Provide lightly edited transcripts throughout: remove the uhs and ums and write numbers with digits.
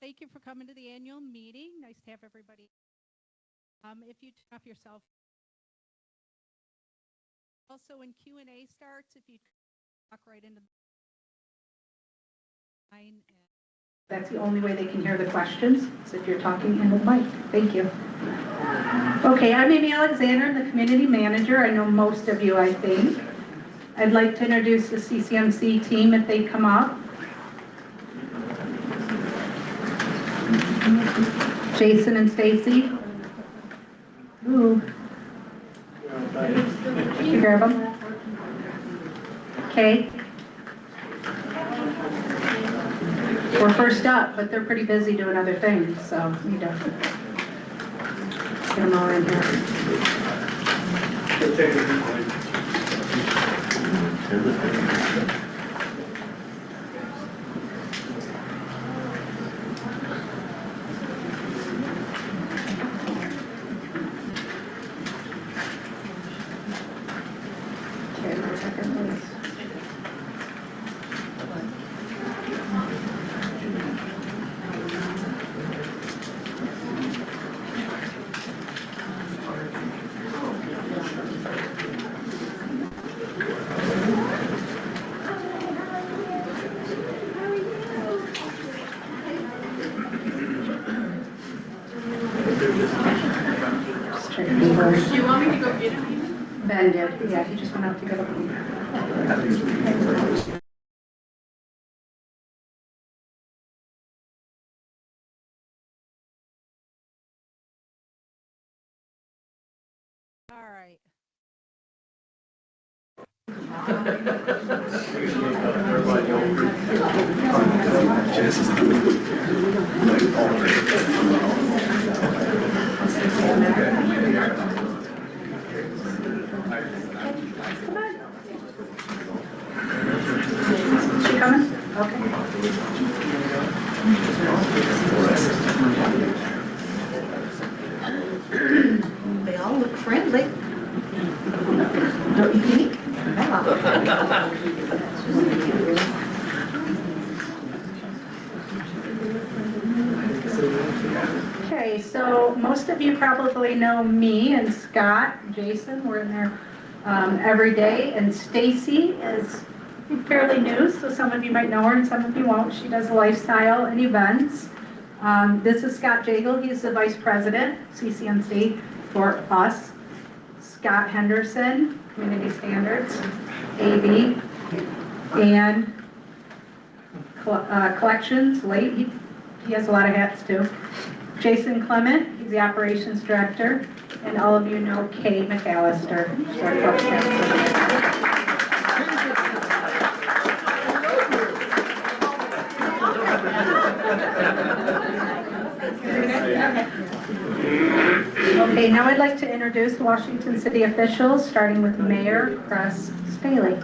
Thank you for coming to the annual meeting. Nice to have everybody. If you turn off your cell phone. Also, when Q&A starts, if you talk right into the line. That's the only way they can hear the questions, is if you're talking into the mic. Thank you. Okay, I'm Amy Alexander, the community manager. I know most of you, I think. I'd like to introduce the CCMC team if they come up. Jason and Stacy. Ooh. You grab them. Okay. We're first up, but they're pretty busy doing other things, so we need to get them all in here. Okay, 1 second, please. Do you want me to go get him? Ben did. Yeah, he just went out to get a All right. She coming? Okay. They all look friendly. Don't you think? Okay, so most of you probably know me and Scott, Jason. We're in there every day, and Stacy is fairly new, so some of you might know her and some of you won't. She does lifestyle and events. This is Scott Jagel. He's the vice president, CCMC, for us. Scott Henderson, Community Standards, AV, and Collections, late. He has a lot of hats too. Jason Clement, he's the operations director, and all of you know Kay McAllister. Okay, now I'd like to introduce Washington City officials, starting with Mayor Kress Staheli.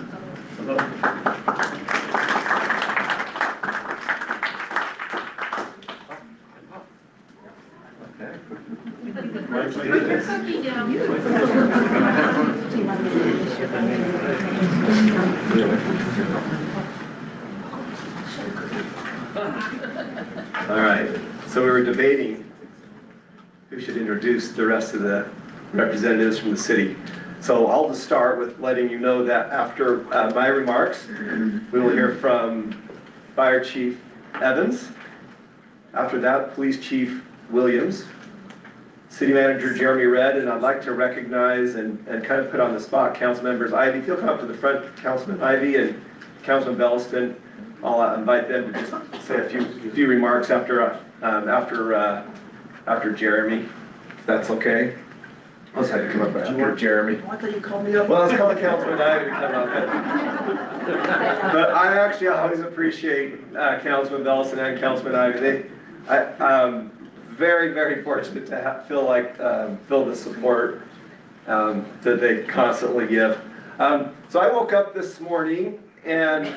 All right, so we were debating who should introduce the rest of the representatives from the city. So I'll just start with letting you know that after my remarks, we will hear from Fire Chief Evans. After that, Police Chief Williams, City Manager Jeremy Redd, and I'd like to recognize and kind of put on the spot Council Members Ivy. If you'll come up to the front, Councilman Ivy and Councilman Belliston, I'll invite them to just say a few remarks after Jeremy, if that's okay. I'll just have to come up after Jeremy. I thought you called me up. Well, let's call Councilman Ivy to come up. But I actually always appreciate Councilman Belliston and Councilman Ivy. I'm very, very fortunate to feel the support that they constantly give. So I woke up this morning and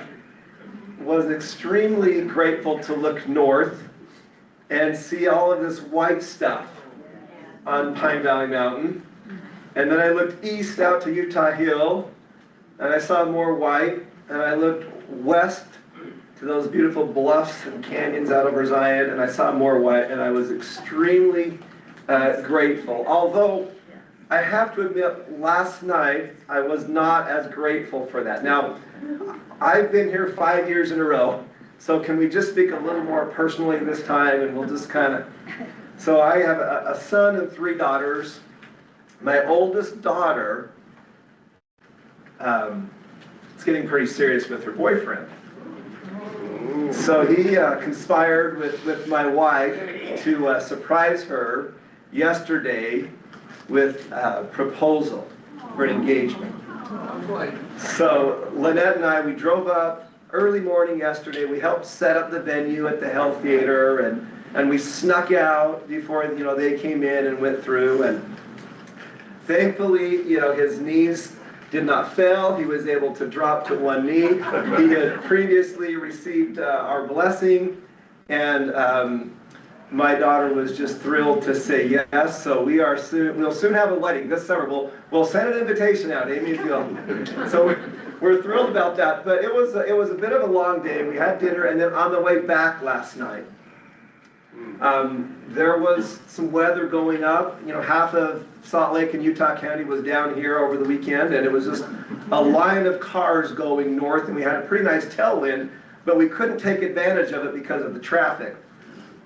was extremely grateful to look north and see all of this white stuff on Pine Valley Mountain. And then I looked east out to Utah Hill, and I saw more white, and I looked west to those beautiful bluffs and canyons out over Zion, and I saw more white, and I was extremely grateful. Although, I have to admit, last night, I was not as grateful for that. Now, I've been here 5 years in a row, so can we just speak a little more personally this time, and we'll just kind of... So I have a son and 3 daughters. My oldest daughter is getting pretty serious with her boyfriend. So he conspired with my wife to surprise her yesterday with a proposal for an engagement. So Lynette and I, we drove up early morning yesterday. We helped set up the venue at the Hell Theater, and we snuck out before they came in and went through. And thankfully, his knees did not fail. He was able to drop to one knee. He had previously received our blessing, and my daughter was just thrilled to say yes. So we'll soon have a wedding this summer. We'll send an invitation out, Amy, if you'll. So we're thrilled about that. But it was a bit of a long day. We had dinner, and then on the way back last night, there was some weather going up. Half of Salt Lake and Utah County was down here over the weekend, and it was just a line of cars going north, and we had a pretty nice tailwind, but we couldn't take advantage of it because of the traffic.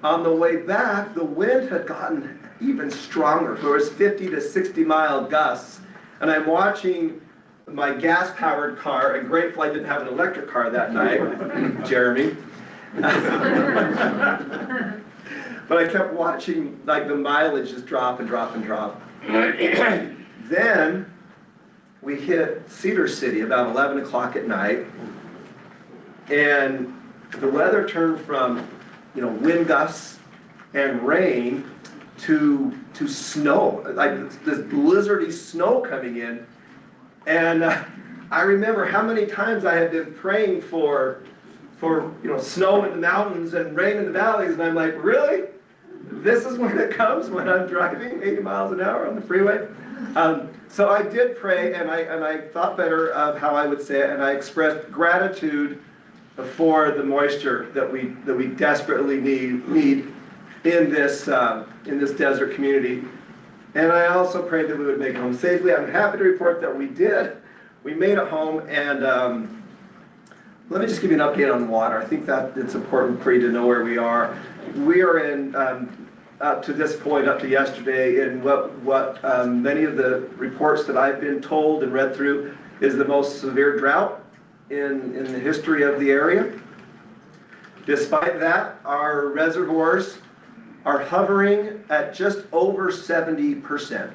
On the way back, the wind had gotten even stronger. There was 50 to 60 mile gusts, and I'm watching my gas-powered car, and grateful I didn't have an electric car that night, Jeremy. But I kept watching like the mileage just drop and drop and drop. Then we hit Cedar City about 11 o'clock at night, and the weather turned from wind gusts and rain to snow, like this blizzardy snow coming in. And I remember how many times I had been praying for snow in the mountains and rain in the valleys, and I'm like, really? This is when it comes when I'm driving 80 miles an hour on the freeway? So I did pray, and I thought better of how I would say it, and I expressed gratitude for the moisture that we desperately need in this desert community. And I also prayed that we would make it home safely. I'm happy to report that we did. We made it home, and let me just give you an update on the water. I think that it's important for you to know where we are. We are in, up to this point, up to yesterday, in what many of the reports that I've been told and read through is the most severe drought in the history of the area. Despite that, our reservoirs are hovering at just over 70%.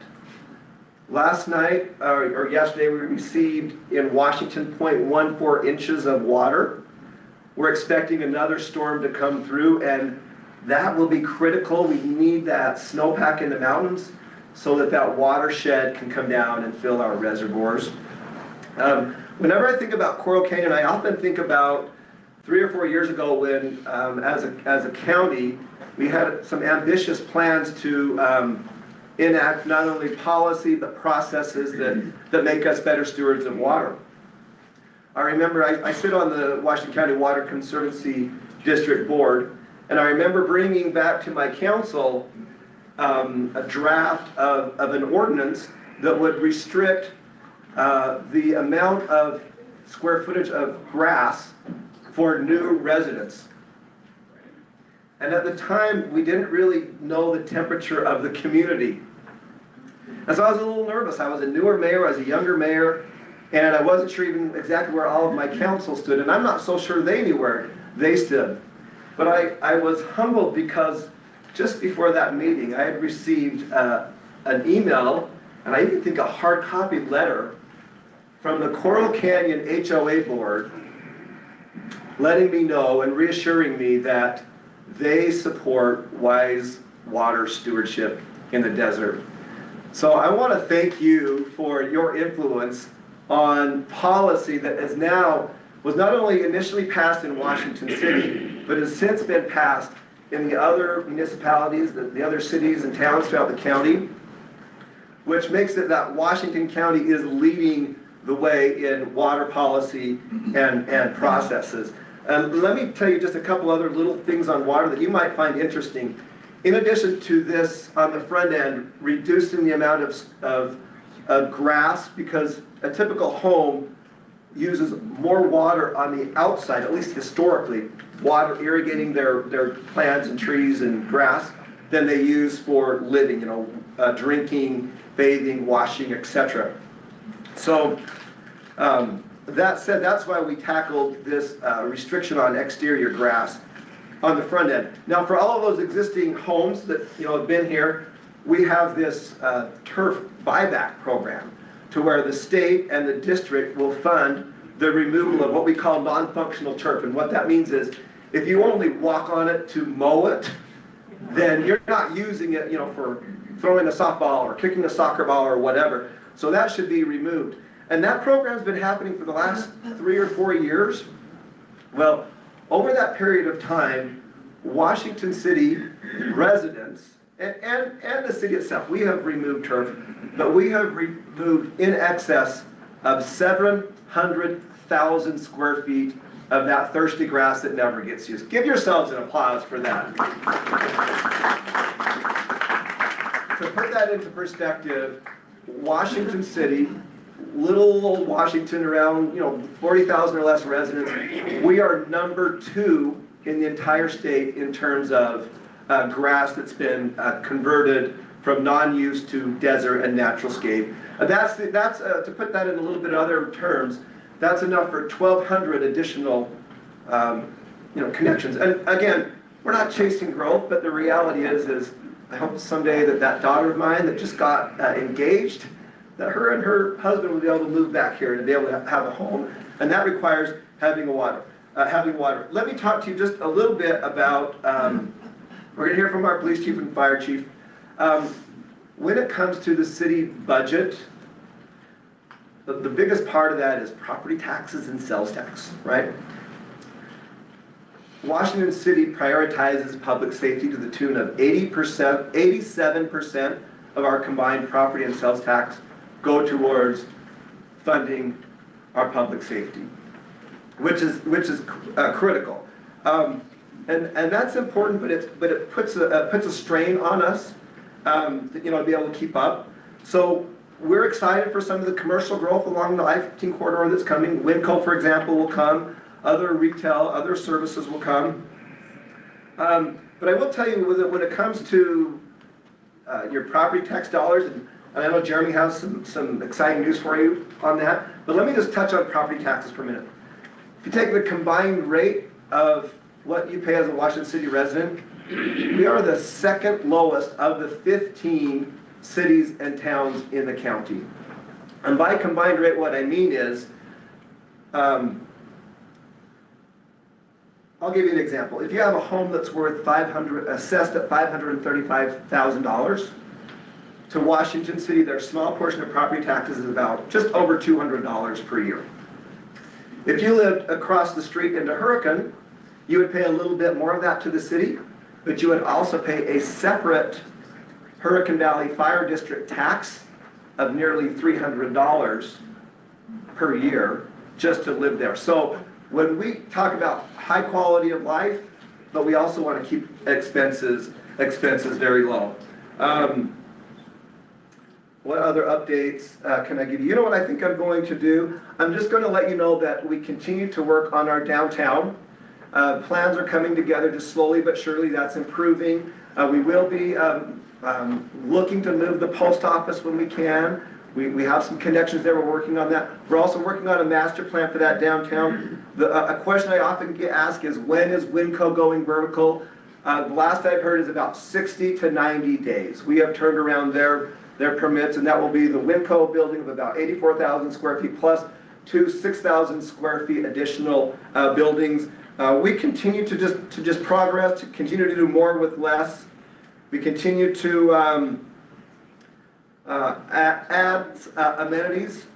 Last night, or yesterday, we received in Washington 0.14 inches of water. We're expecting another storm to come through, and that will be critical. We need that snowpack in the mountains so that watershed can come down and fill our reservoirs. Whenever I think about Coral Canyon, I often think about 3 or 4 years ago when, as a county, we had some ambitious plans to enact not only policy but processes that make us better stewards of water. I remember I sit on the Washington County Water Conservancy District Board, and I remember bringing back to my council a draft of an ordinance that would restrict the amount of square footage of grass for new residents. And at the time, we didn't really know the temperature of the community. And so I was a little nervous. I was a newer mayor, I was a younger mayor, and I wasn't sure even exactly where all of my council stood, and I'm not so sure they knew where they stood. But I was humbled because just before that meeting, I had received an email, and I even think a hard copy letter from the Coral Canyon HOA board letting me know and reassuring me that they support wise water stewardship in the desert. So I want to thank you for your influence on policy that is now, was not only initially passed in Washington City, but has since been passed in the other municipalities, the other cities and towns throughout the county, which makes it that Washington County is leading the way in water policy and processes. Let me tell you just a couple other little things on water that you might find interesting. In addition to this, on the front end, reducing the amount of grass, because a typical home uses more water on the outside, at least historically, water irrigating their plants and trees and grass, than they use for living, drinking, bathing, washing, etc. So that said, that's why we tackled this restriction on exterior grass on the front end. Now, for all of those existing homes that have been here, we have this turf buyback program to where the state and the district will fund the removal of what we call non-functional turf. And what that means is, if you only walk on it to mow it, then you're not using it, for throwing a softball or kicking a soccer ball or whatever. So that should be removed. And that program's been happening for the last 3 or 4 years. Well, over that period of time, Washington City residents and the city itself, we have removed turf, but we have removed in excess of 700,000 square feet of that thirsty grass that never gets used. Give yourselves an applause for that. To put that into perspective, Washington City, little old Washington, around 40,000 or less residents, we are number 2 in the entire state in terms of grass that's been converted from non-use to desert and natural scape. That's to put that in a little bit other terms, that's enough for 1,200 additional connections. And again, we're not chasing growth, but the reality is I hope someday that daughter of mine that just got engaged, that her and her husband will be able to move back here and be able to have a home, and that requires having water. Let me talk to you just a little bit about, we're going to hear from our police chief and fire chief. When it comes to the city budget, the biggest part of that is property taxes and sales tax, right? Washington City prioritizes public safety to the tune of 87% of our combined property and sales tax go towards funding our public safety, which is critical, and that's important. But it puts a strain on us, to be able to keep up. So we're excited for some of the commercial growth along the I-15 corridor that's coming. Winco, for example, will come. Other retail, other services will come. But I will tell you, when it comes to your property tax dollars, and I know Jeremy has some exciting news for you on that, but let me just touch on property taxes for a minute. If you take the combined rate of what you pay as a Washington City resident, we are the second lowest of the 15 cities and towns in the county. And by combined rate, what I mean is, I'll give you an example. If you have a home that's worth assessed at $535,000, to Washington City, their small portion of property taxes is about just over $200 per year. If you lived across the street into Hurricane, you would pay a little bit more of that to the city, but you would also pay a separate Hurricane Valley Fire District tax of nearly $300 per year just to live there. So when we talk about high quality of life, but we also want to keep expenses very low. What other updates can I give you? You know what I think I'm going to do? I'm just going to let you know that we continue to work on our downtown. Plans are coming together just slowly but surely. That's improving. We will be looking to move the post office when we can. We have some connections there. We're working on that. We're also working on a master plan for that downtown. A question I often get asked is, when is Winco going vertical? The last I've heard is about 60 to 90 days. We have turned around their permits, and that will be the Winco building of about 84,000 square feet plus 2 6,000 square feet additional buildings. We continue to just progress, to continue to do more with less. We continue to add amenities.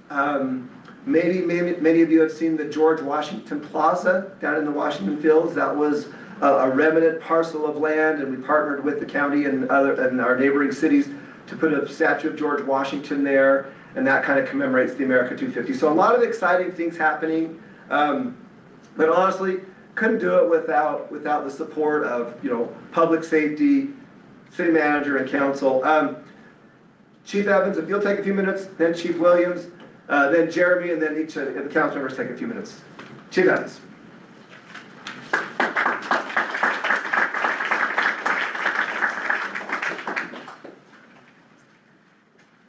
Many of you have seen the George Washington Plaza down in the Washington Fields. That was a remnant parcel of land, and we partnered with the county and our neighboring cities to put a statue of George Washington there, and that kind of commemorates the America 250. So a lot of exciting things happening, but honestly, couldn't do it without the support of, you know, public safety, city manager, and council. Chief Evans, if you'll take a few minutes, then Chief Williams, then Jeremy, and then each of the council members take a few minutes. Chief Evans.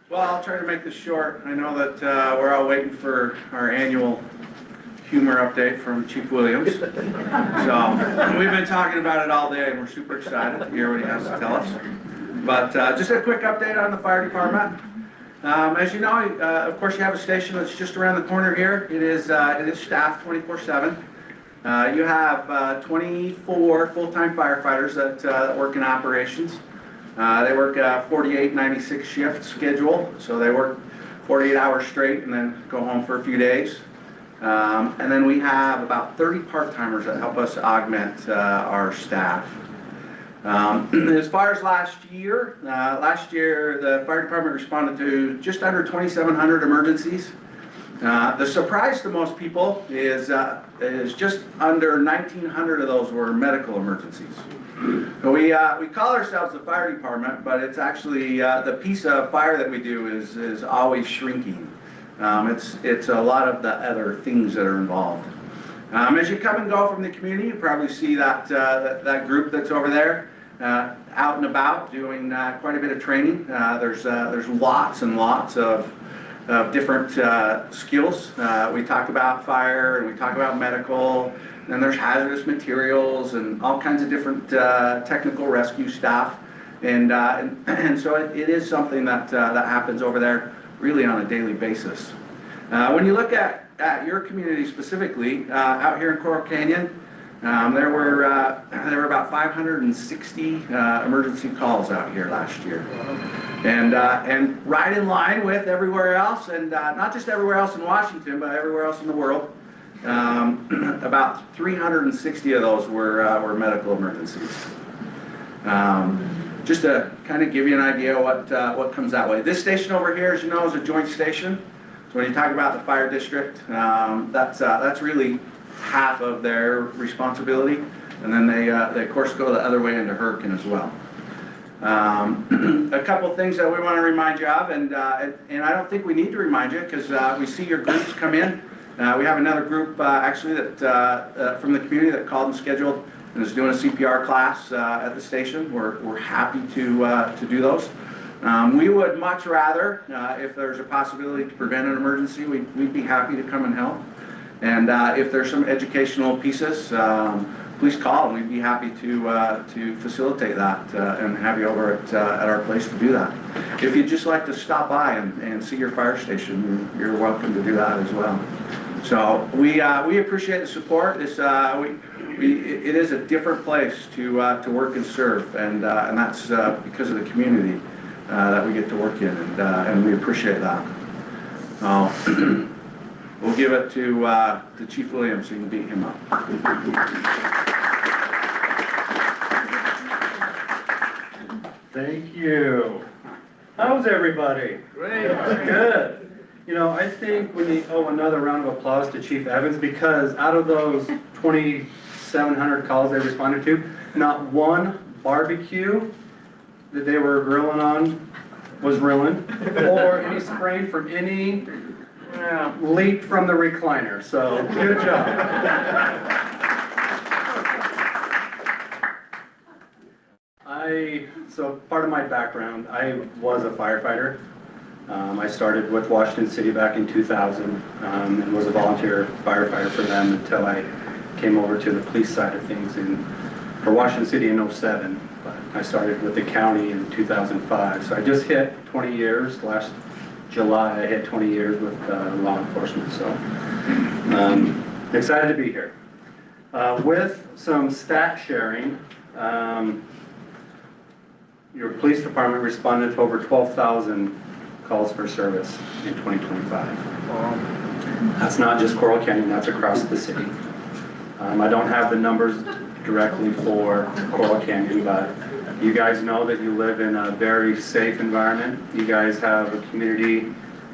Well, I'll try to make this short. I know that we're all waiting for our annual humor update from Chief Williams. So we've been talking about it all day, and we're super excited to hear what he has to tell us. But just a quick update on the fire department. As you know, of course, you have a station that's just around the corner here. It is staffed 24/7. You have 24 full-time firefighters that work in operations. They work 48, 96 shift schedule, so they work 48 hours straight and then go home for a few days. And then we have about 30 part-timers that help us augment our staff. As far as last year the fire department responded to just under 2,700 emergencies. The surprise to most people is just under 1,900 of those were medical emergencies. So we call ourselves the fire department, but it's actually the piece of fire that we do is always shrinking. It's a lot of the other things that are involved. As you come and go from the community, you probably see that group that's over there out and about doing quite a bit of training. There's lots and lots of different skills. We talk about fire and we talk about medical, and there's hazardous materials and all kinds of different technical rescue staff. And so it is something that happens over there really on a daily basis. When you look at your community specifically, out here in Coral Canyon, there were about 560 emergency calls out here last year, and right in line with everywhere else, and not just everywhere else in Washington, but everywhere else in the world. About 360 of those were medical emergencies. Just to kind of give you an idea what comes that way. This station over here, as you know, is a joint station. So when you talk about the fire district, that's really half of their responsibility, and then they of course go the other way into Hurricane as well. A couple things that we want to remind you of, and I don't think we need to remind you because we see your groups come in. We have another group actually that from the community that called and scheduled and is doing a CPR class at the station. We're happy to do those. We would much rather, if there's a possibility to prevent an emergency, we'd be happy to come and help. And if there's some educational pieces, please call, and we'd be happy to facilitate that and have you over at our place to do that. If you'd just like to stop by and see your fire station, you're welcome to do that as well. So we appreciate the support. It is a different place to work and serve, and that's because of the community that we get to work in, and we appreciate that. We'll give it to Chief Williams so you can beat him up. Thank you. How's everybody? Great. Good. You know, I think we need another round of applause to Chief Evans, because out of those 2,700 calls they responded to, not one barbecue that they were grilling on was ruined, or any sprain from any leak from the recliner. So good job. So part of my background, I was a firefighter. I started with Washington City back in 2000 and was a volunteer firefighter for them until I came over to the police side of things for Washington City in 07. But I started with the county in 2005. So I just hit 20 years. Last July I hit 20 years with law enforcement. So excited to be here. With some stat sharing, your police department responded to over 12,000 calls for service in 2025. That's not just Coral Canyon, that's across the city. I don't have the numbers directly for Coral Canyon, but you guys know that you live in a very safe environment. You guys have a community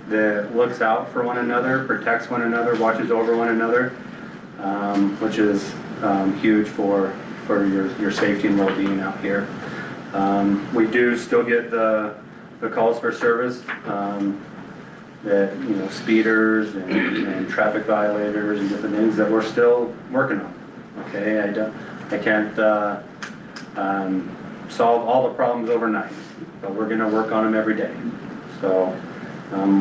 that looks out for one another, protects one another, watches over one another, which is huge for your safety and well-being out here. We do still get the calls for service, that, you know, speeders and traffic violators and different things that we're still working on. Okay, I can't solve all the problems overnight, but we're gonna work on them every day. So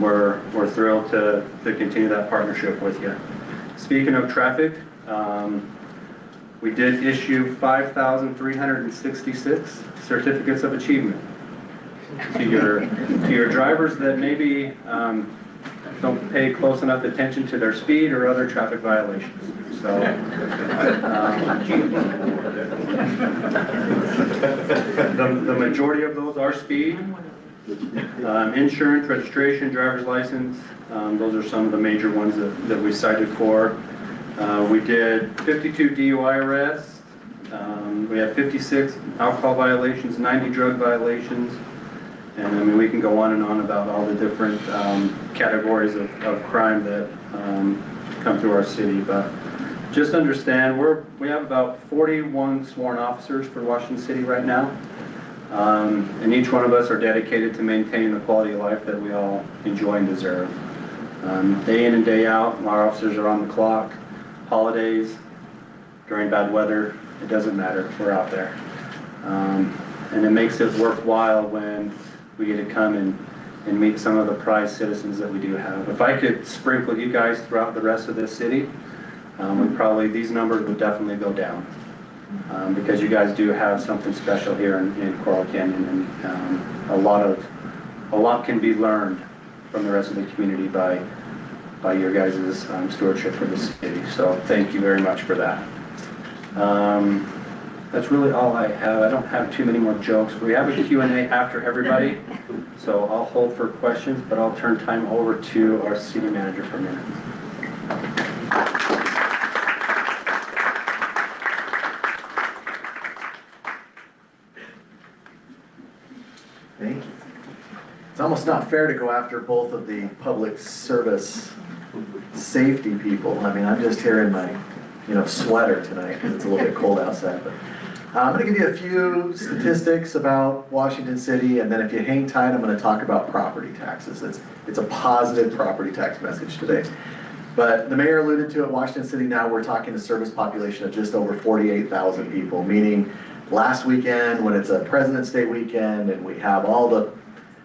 we're thrilled to continue that partnership with you. Speaking of traffic, we did issue 5,366 certificates of achievement to your drivers that maybe don't pay close enough attention to their speed or other traffic violations. So the majority of those are speed, insurance, registration, driver's license. Those are some of the major ones that we cited for. We did 52 DUI arrests. We had 56 alcohol violations, 90 drug violations. And I mean, we can go on and on about all the different categories of crime that come through our city. But just understand, we have about 41 sworn officers for Washington City right now. And each one of us are dedicated to maintaining the quality of life that we all enjoy and deserve. Day in and day out, our officers are on the clock. Holidays, during bad weather, it doesn't matter, we're out there. And it makes it worthwhile when we get to come and meet some of the prized citizens that we do have. If I could sprinkle you guys throughout the rest of this city, these numbers would definitely go down. Because you guys do have something special here in Coral Canyon, and a lot can be learned from the rest of the community by your guys' stewardship for the city. So thank you very much for that. That's really all I have. I don't have too many more jokes. We have a Q&A after everybody, so I'll hold for questions, but I'll turn time over to our city manager for a minute. Thank you. It's almost not fair to go after both of the public service safety people. I mean, I'm just here in my, sweater tonight because it's a little bit cold outside. But I'm going to give you a few statistics about Washington City, and then if you hang tight, I'm going to talk about property taxes. It's a positive property tax message today. But the mayor alluded to it, Washington City now we're talking a service population of just over 48,000 people, meaning last weekend when it's a President's Day weekend and we have all the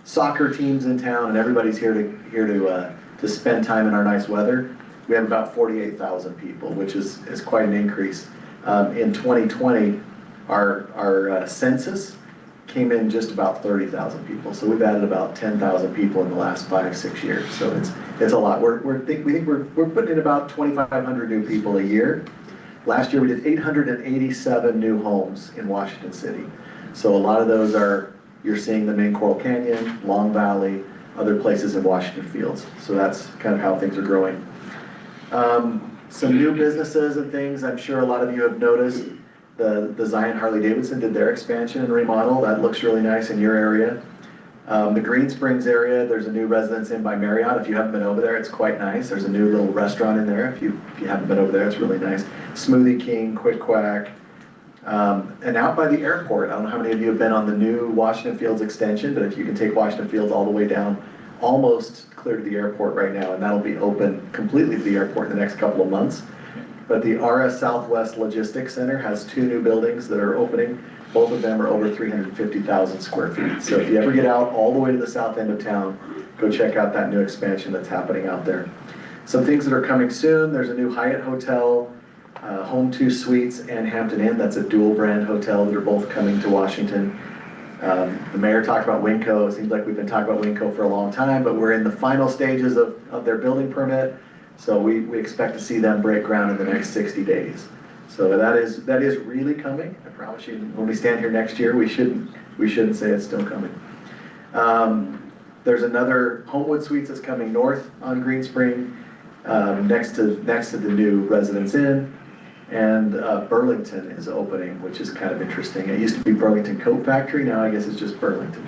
soccer teams in town and everybody's here to spend time in our nice weather, we have about 48,000 people, which is quite an increase. In 2020, our census came in just about 30,000 people. So we've added about 10,000 people in the last 5-6 years. So it's a lot. We think we're putting in about 2,500 new people a year. Last year we did 887 new homes in Washington City. So a lot of those you're seeing them in Coral Canyon, Long Valley, other places in Washington Fields. So that's kind of how things are growing. Some new businesses and things, I'm sure a lot of you have noticed. The Zion Harley-Davidson did their expansion and remodel. That looks really nice in your area. The Green Springs area, there's a new Residence Inn by Marriott. If you haven't been over there, it's quite nice. There's a new little restaurant in there. If you haven't been over there, it's really nice. Smoothie King, Quick Quack. And out by the airport, I don't know how many of you have been on the new Washington Fields extension, but if you can take Washington Fields all the way down, almost clear to the airport right now, and that'll be open completely to the airport in the next couple of months. But the RS Southwest Logistics Center has 2 new buildings that are opening. Both of them are over 350,000 square feet. So if you ever get out all the way to the south end of town, go check out that new expansion that's happening out there. Some things that are coming soon, there's a new Hyatt Hotel, Home 2 Suites, and Hampton Inn. That's a dual brand hotel that are both coming to Washington. The mayor talked about Winco. It seems like we've been talking about Winco for a long time, but we're in the final stages of their building permit. So we expect to see them break ground in the next 60 days. So that is really coming. I promise you, when we stand here next year, we shouldn't say it's still coming. There's another Homewood Suites that's coming north on Green Spring, next to the new Residence Inn, and Burlington is opening, which is kind of interesting. It used to be Burlington Coat Factory, now I guess it's just Burlington.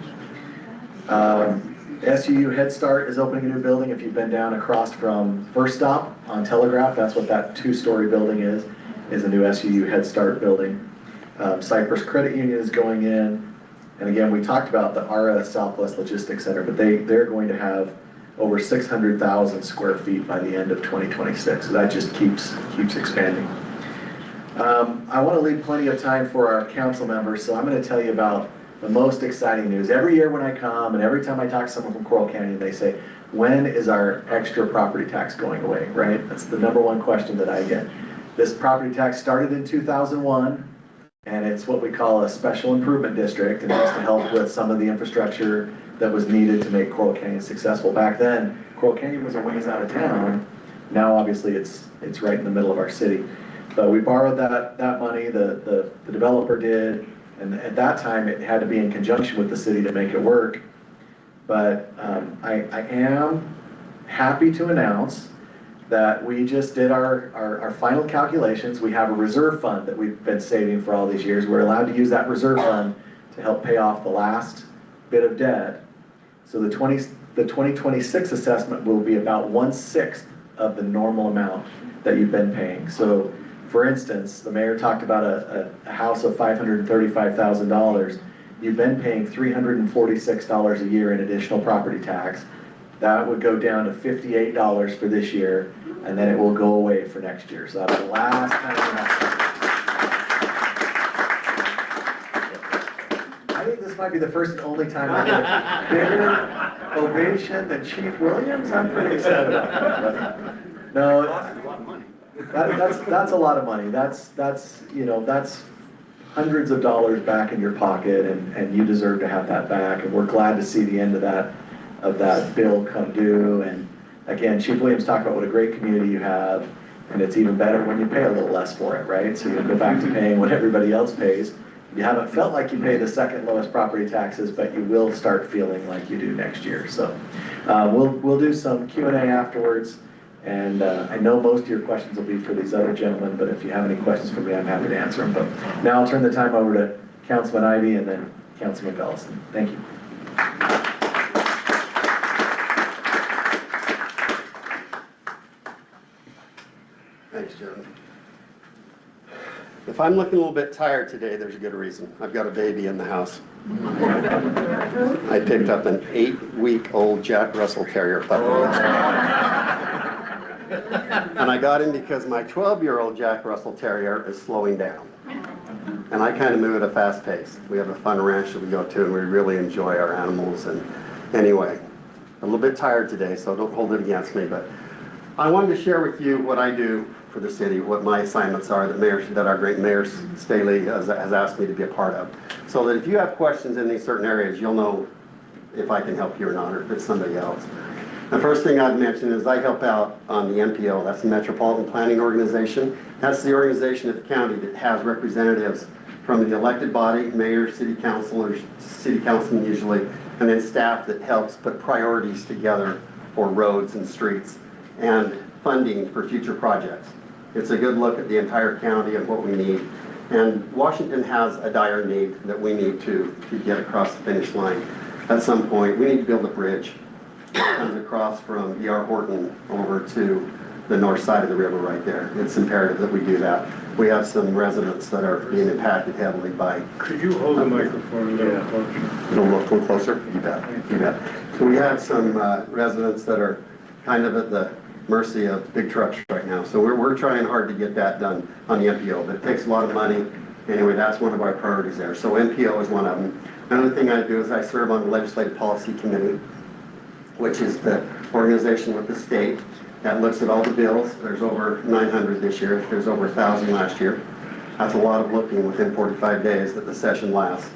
SUU Head Start is opening a new building. If you've been down across from First Stop on Telegraph, that's what that 2-story building is. is a new SUU Head Start building. Cypress Credit Union is going in. And again, we talked about the ARA Southwest Logistics Center, but they're going to have over 600,000 square feet by the end of 2026. So that just keeps expanding. I want to leave plenty of time for our council members, so I'm going to tell you about the most exciting news. Every year when I come, and every time I talk to someone from Coral Canyon, they say, when is our extra property tax going away, right? That's the #1 question that I get. This property tax started in 2001. And it's what we call a special improvement district, and it's to help with some of the infrastructure that was needed to make Coral Canyon successful. Back then, Coral Canyon was a ways out of town. Now, obviously, it's right in the middle of our city. But we borrowed that money, the developer did, and at that time, it had to be in conjunction with the city to make it work. But I am happy to announce that we just did our final calculations. We have a reserve fund that we've been saving for all these years. We're allowed to use that reserve fund to help pay off the last bit of debt. So the 2026 assessment will be about 1/6 of the normal amount that you've been paying. So for instance, the mayor talked about a house of $535,000. You've been paying $346 a year in additional property tax. That would go down to $58 for this year, and then it will go away for next year. So that's the last time I think this might be the first and only time I get a bigger ovation than Chief Williams. I'm pretty excited. No, that's a lot of money. That's hundreds of dollars back in your pocket, and you deserve to have that back. And we're glad to see the end of that bill come due. And again, Chief Williams talked about what a great community you have, and it's even better when you pay a little less for it, right? So you go back to paying what everybody else pays. You haven't felt like you pay the second lowest property taxes, but you will start feeling like you do next year. So we'll do some Q&A afterwards, and I know most of your questions will be for these other gentlemen, but if you have any questions for me, I'm happy to answer them. But now I'll turn the time over to Councilman Ivey and then Councilman Bellison. Thank you. Thanks, Jeremy. If I'm looking a little bit tired today, there's a good reason. I've got a baby in the house. I picked up an 8-week-old Jack Russell Terrier puppy. And I got him because my 12-year-old Jack Russell Terrier is slowing down. And I kind of move at a fast pace. We have a fun ranch that we go to, and we really enjoy our animals. And anyway, a little bit tired today, so don't hold it against me. But I wanted to share with you what I do for the city, what my assignments are that our great Mayor Staheli has asked me to be a part of. So that if you have questions in these certain areas, you'll know if I can help you or not, or if it's somebody else. The first thing I'd mention is I help out on the MPO, that's the Metropolitan Planning Organization. That's the organization of the county that has representatives from the elected body, mayor, city councilors, city councilmen usually, and then staff that helps put priorities together for roads and streets and funding for future projects. It's a good look at the entire county and what we need. And Washington has a dire need that we need to get across the finish line. At some point, we need to build a bridge that comes across from E.R. Horton over to the north side of the river right there. It's imperative that we do that. We have some residents that are being impacted heavily by... Could you hold the microphone a little closer? A little closer? You bet. You bet. So we have some residents that are kind of at the mercy of big trucks right now. So we're trying hard to get that done on the MPO, but it takes a lot of money. Anyway, that's one of our priorities there. So MPO is one of them. Another thing I do is I serve on the Legislative Policy Committee, which is the organization with the state that looks at all the bills. There's over 900 this year. There's over 1,000 last year. That's a lot of looking within 45 days that the session lasts.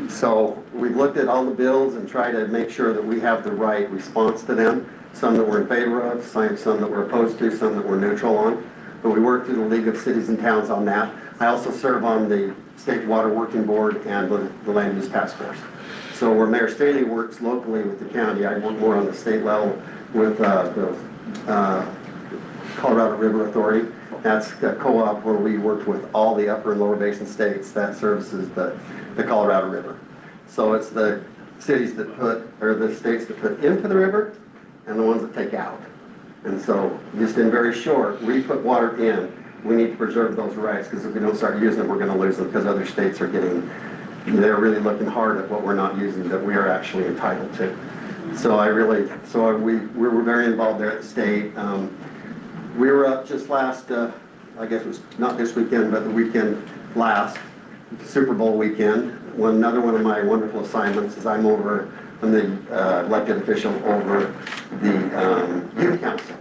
So we've looked at all the bills and tried to make sure that we have the right response to them. Some that we're in favor of, some that we're opposed to, some that we're neutral on. But we work through the League of Cities and Towns on that. I also serve on the State Water Working Board and the Land Use Task Force. So where Mayor Staheli works locally with the county, I work more on the state level with the Colorado River Authority. That's a co-op where we worked with all the upper and lower basin states that services the Colorado River. So it's the cities that put, or the states that put into the river and the ones that take out. And so just in very short, we put water in we need to preserve those rights, because if we don't start using them, we're gonna lose them, because other states are they're really looking hard at what we're not using that we are actually entitled to. So we were very involved there at the state. We were up just last, I guess it was not this weekend, but the weekend last, Super Bowl weekend. Another one of my wonderful assignments is I'm the elected official over the youth council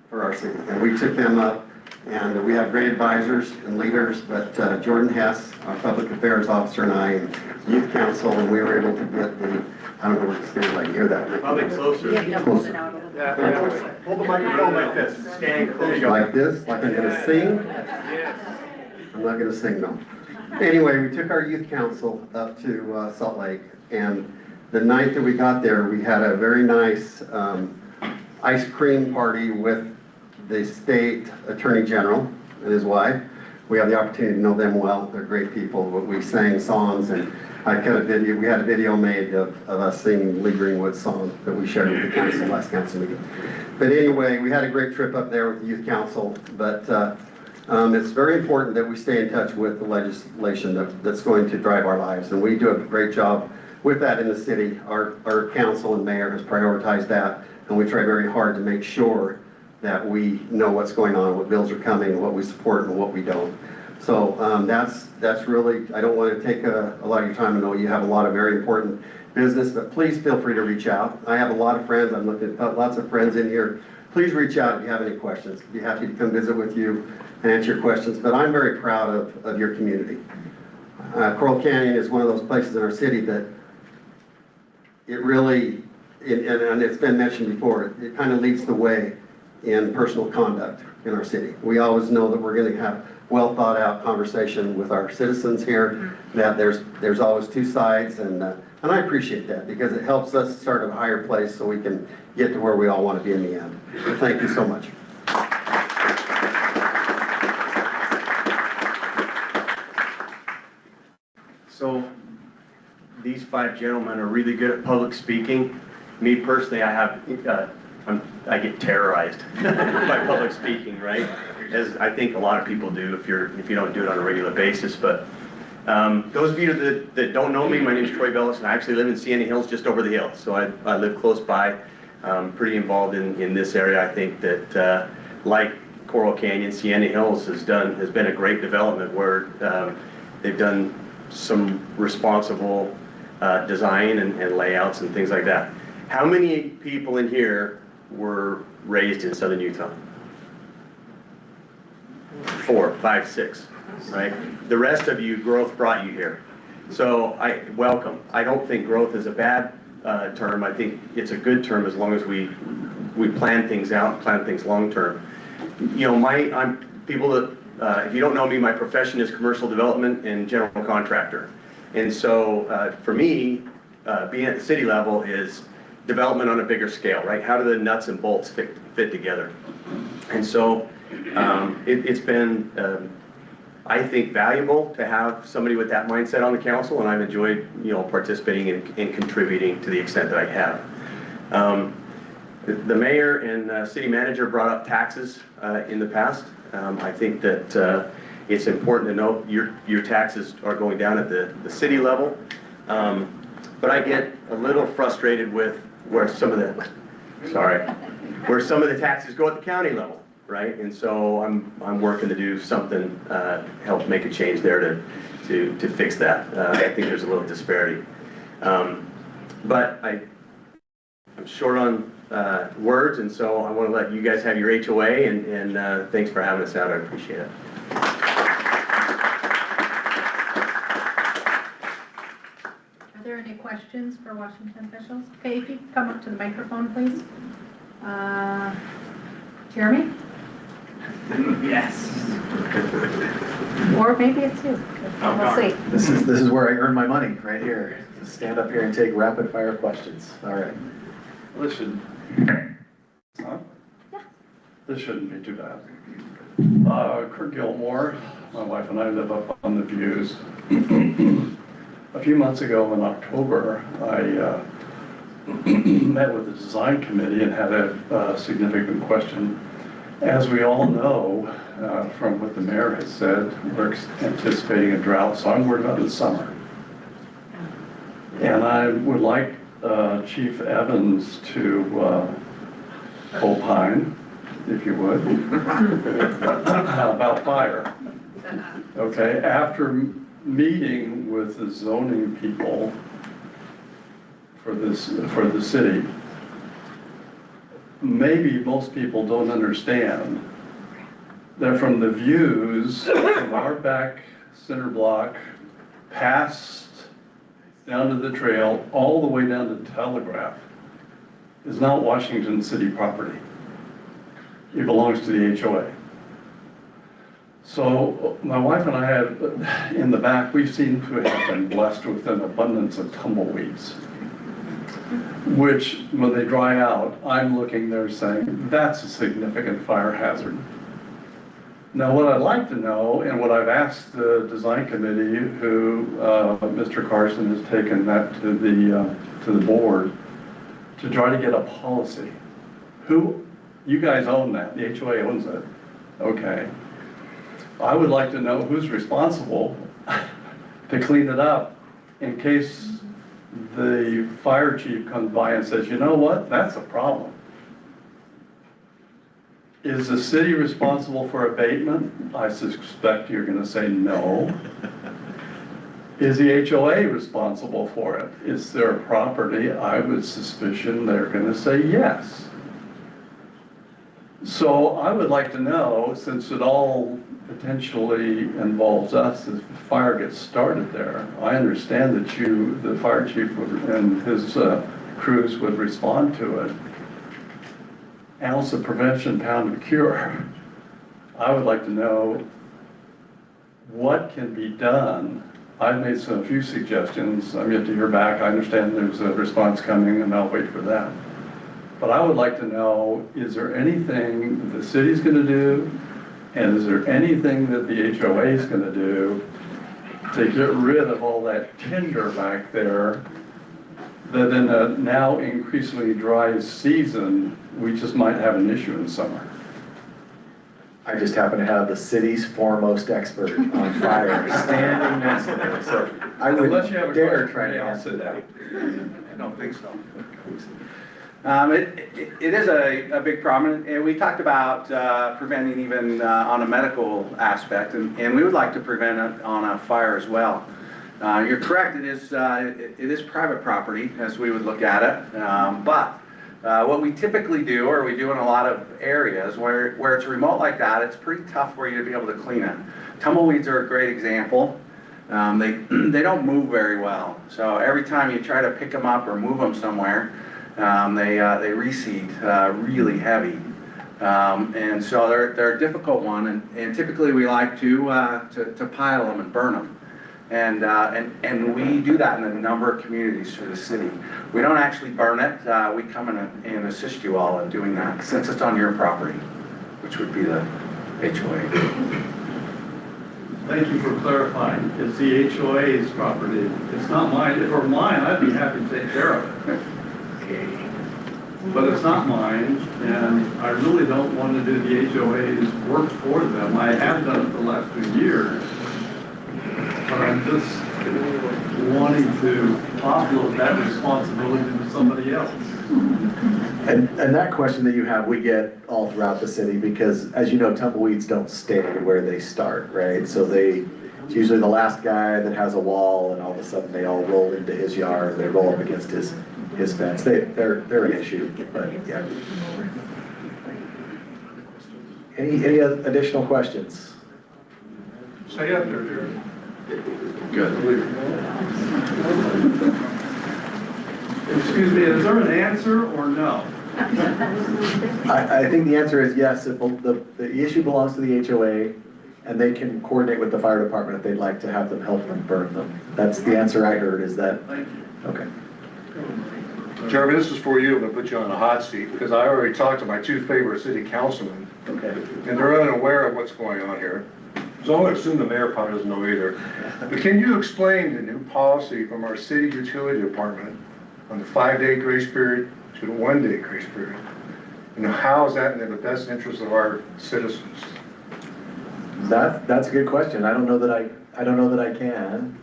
for our city. And we took them up, and we have great advisors and leaders, but Jordan Hess, our public affairs officer, and I, and youth council, and we were able to get I don't know what to stand like, hear that. Probably closer. Closer. Hold the microphone like this. Stand closer. Like this? Like I'm gonna sing? I'm not gonna sing, no. Anyway, we took our youth council up to Salt Lake, and the night that we got there, we had a very nice ice cream party with the state attorney general and his wife. We have the opportunity to know them well. They're great people. We sang songs, and we had a video made of us singing Lee Greenwood's song that we shared with the council last council meeting. But anyway, we had a great trip up there with the youth council, but it's very important that we stay in touch with the legislation that's going to drive our lives, and we do a great job with that in the city. Our council and mayor has prioritized that, and we try very hard to make sure that we know what's going on, what bills are coming, what we support and what we don't. So that's really, I don't want to take a lot of your time. I know you have a lot of very important business, but please feel free to reach out. I have a lot of friends. I'm looking at lots of friends in here. Please reach out if you have any questions. I'd be happy to come visit with you and answer your questions, but I'm very proud of your community. Coral Canyon is one of those places in our city that it really, and it's been mentioned before, it kind of leads the way in personal conduct in our city. We always know that we're going to have well thought out conversation with our citizens here, that there's always two sides, and I appreciate that, because it helps us start at a higher place so we can get to where we all want to be in the end. So thank you so much. So these five gentlemen are really good at public speaking. Me personally, I get terrorized by public speaking, right? As I think a lot of people do if you don't do it on a regular basis. But those of you that don't know me, my name is Troy Bellis, and I actually live in Sienna Hills, just over the hill. So I live close by, pretty involved in this area. I think that like Coral Canyon, Sienna Hills has been a great development where they've done some responsible design and layouts and things like that. How many people in here were raised in southern Utah? 4, 5, 6, right? The rest of you, growth brought you here. So welcome. I don't think growth is a bad term. I think it's a good term as long as we plan things out, plan things long term. You know, I'm people that, if you don't know me, my profession is commercial development and general contractor. And so for me, being at the city level is development on a bigger scale, right? How do the nuts and bolts fit together? And so it's been, I think, valuable to have somebody with that mindset on the council, and I've enjoyed, participating and contributing to the extent that I have. The mayor and city manager brought up taxes in the past. I think that it's important to note your taxes are going down at the city level, but I get a little frustrated with where some of the taxes go at the county level, right? And so I'm working to do something, help make a change there to fix that. I think there's a little disparity, but I'm short on words, and so I want to let you guys have your HOA, and thanks for having us out. I appreciate it. Are there any questions for Washington officials? Okay, if you could come up to the microphone, please. Jeremy? Yes. Or maybe it's you. We'll see. This is where I earn my money, right here. Just stand up here and take rapid fire questions. All right. Listen. Huh? Yeah. This shouldn't be too bad. Kurt Gilmore, my wife and I live up on the Views. A few months ago in October, I met with the design committee and had a significant question As we all know, from what the mayor has said, we're anticipating a drought, so I'm worried about the summer. And I would like Chief Evans to opine, if you would, about fire. Okay, after meeting with the zoning people for the city, maybe most people don't understand that from the views from our back center block, past down to the trail, all the way down to Telegraph, is not Washington City property. It belongs to the HOA. So my wife and I have, in the back, we seem to have been blessed with an abundance of tumbleweeds, which when they dry out, I'm looking there saying, that's a significant fire hazard. Now, what I'd like to know, and what I've asked the design committee, who Mr. Carson has taken that to the board, to try to get a policy. You guys own that, the HOA owns it, okay. I would like to know who's responsible to clean it up in case the fire chief comes by and says, you know what, that's a problem. Is the city responsible for abatement? I suspect you're gonna say no. Is the HOA responsible for it? Is their property? I would suspicion they're gonna say yes. So I would like to know, since it all potentially involves us, if fire gets started there, I understand that the fire chief and his crews would respond to it. Ounce of prevention, pound of cure. I would like to know what can be done. I've made a few suggestions. I'm yet to hear back. I understand there's a response coming and I'll wait for that. But I would like to know, is there anything the city's gonna do, and is there anything that the HOA is gonna do to get rid of all that tinder back there that in a now increasingly dry season, we just might have an issue in the summer? I just happen to have the city's foremost expert on fire standing next to me, so I would Unless you have a dare question, try to I'll answer sit that. I don't think so. It is a big problem, and we talked about preventing even on a medical aspect, and we would like to prevent it on a fire as well. You're correct, it is private property as we would look at it, but what we typically do, or we do in a lot of areas where it's remote like that, it's pretty tough for you to be able to clean it. Tumbleweeds are a great example. They don't move very well, so every time you try to pick them up or move them somewhere, they reseed really heavy, and so they're a difficult one. And typically we like to pile them and burn them, and we do that in a number of communities through the city. We don't actually burn it. We come in and assist you all in doing that since it's on your property, which would be the HOA. Thank you for clarifying. It's the HOA's property. It's not mine. If it were mine, I'd be happy to take care of it. But it's not mine, and I really don't want to do the HOA's work for them. I have done it the last 2 years, but I'm just wanting to offload that responsibility to somebody else. And that question that you have, we get all throughout the city because, as you know, tumbleweeds don't stay where they start, right? So it's usually the last guy that has a wall, and all of a sudden they all roll into his yard, they roll up against his fence. They're an issue, but yeah. Any additional questions? Say after here. Good. Excuse me, is there an answer or no? I think the answer is yes. If the issue belongs to the HOA, and they can coordinate with the fire department if they'd like to have them help them burn them. That's the answer I heard, is that? Thank you. Okay. Jeremy, this is for you. I'm going to put you on a hot seat because I already talked to my 2 favorite city councilmen. Okay. And they're unaware of what's going on here. So I'm going to assume the mayor probably doesn't know either. But can you explain the new policy from our city utility department on the 5-day grace period to the 1-day grace period? And how is that in the best interest of our citizens? That's a good question. I don't know that I can.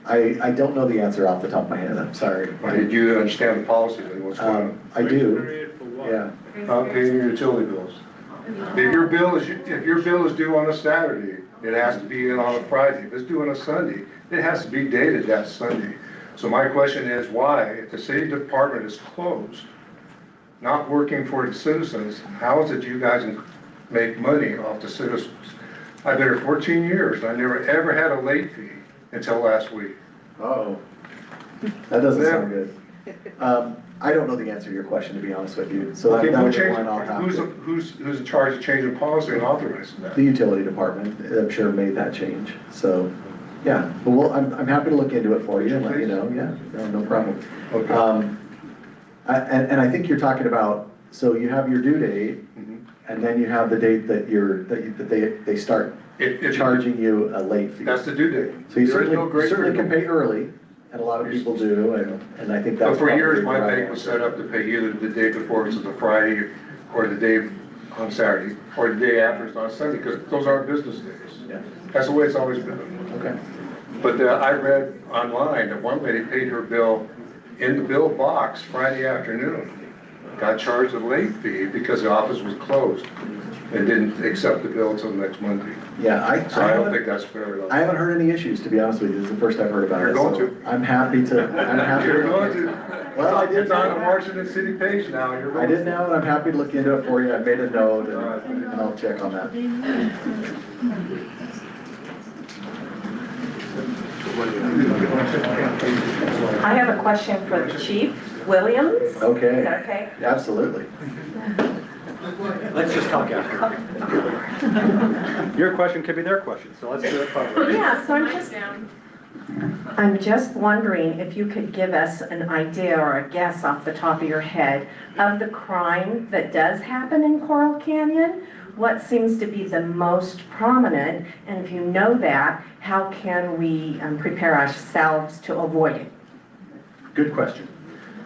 I don't know the answer off the top of my head, I'm sorry. Or did you understand the policy and what's going on? I do, yeah. Not paying your utility bills. If your bill is due on a Saturday, it has to be in on a Friday. If it's due on a Sunday, it has to be dated that Sunday. So my question is why, if the city department is closed, not working for the citizens, how is it you guys make money off the citizens? I've been here 14 years, and I never ever had a late fee until last week. Oh, that doesn't sound good. I don't know the answer to your question, to be honest with you. So Okay, that would be one I'll have to. who's in charge of changing policy and authorizing that? The utility department, I'm sure, made that change. So, yeah, but I'm happy to look into it for you and let you know. Yeah, no problem. Okay. And I think you're talking about, so you have your due date, and then you have the date that they start charging you a late fee. That's the due date. So you There is no grace certainly can period. pay early, and a lot of people do, and I think that's. But for years, probably my the right bank was answer. set up to pay either the day before it's a Friday, or the day on Saturday, or the day after it's on Sunday, because those aren't business days. Yeah. That's the way it's always been. Okay. But I read online that one lady paid her bill in the bill box Friday afternoon, got charged a late fee because the office was closed and didn't accept the bill until next Monday. Yeah, So I don't think that's fair at all. I haven't heard any issues, to be honest with you. This is the first I've heard about You're it. going so to. I'm happy to. You're going to. Well, I did. It's on the Washington City page now. You're going I did to. now, and I'm happy to look into it for you. I made a note, and I'll check on that. I have a question for the Chief Williams. Okay. Is that okay? Absolutely. Let's just talk after. Your question could be their question, so let's do it publicly. Yeah, so I'm just wondering if you could give us an idea or a guess off the top of your head of the crime that does happen in Coral Canyon. What seems to be the most prominent, and if you know that, how can we prepare ourselves to avoid it? Good question.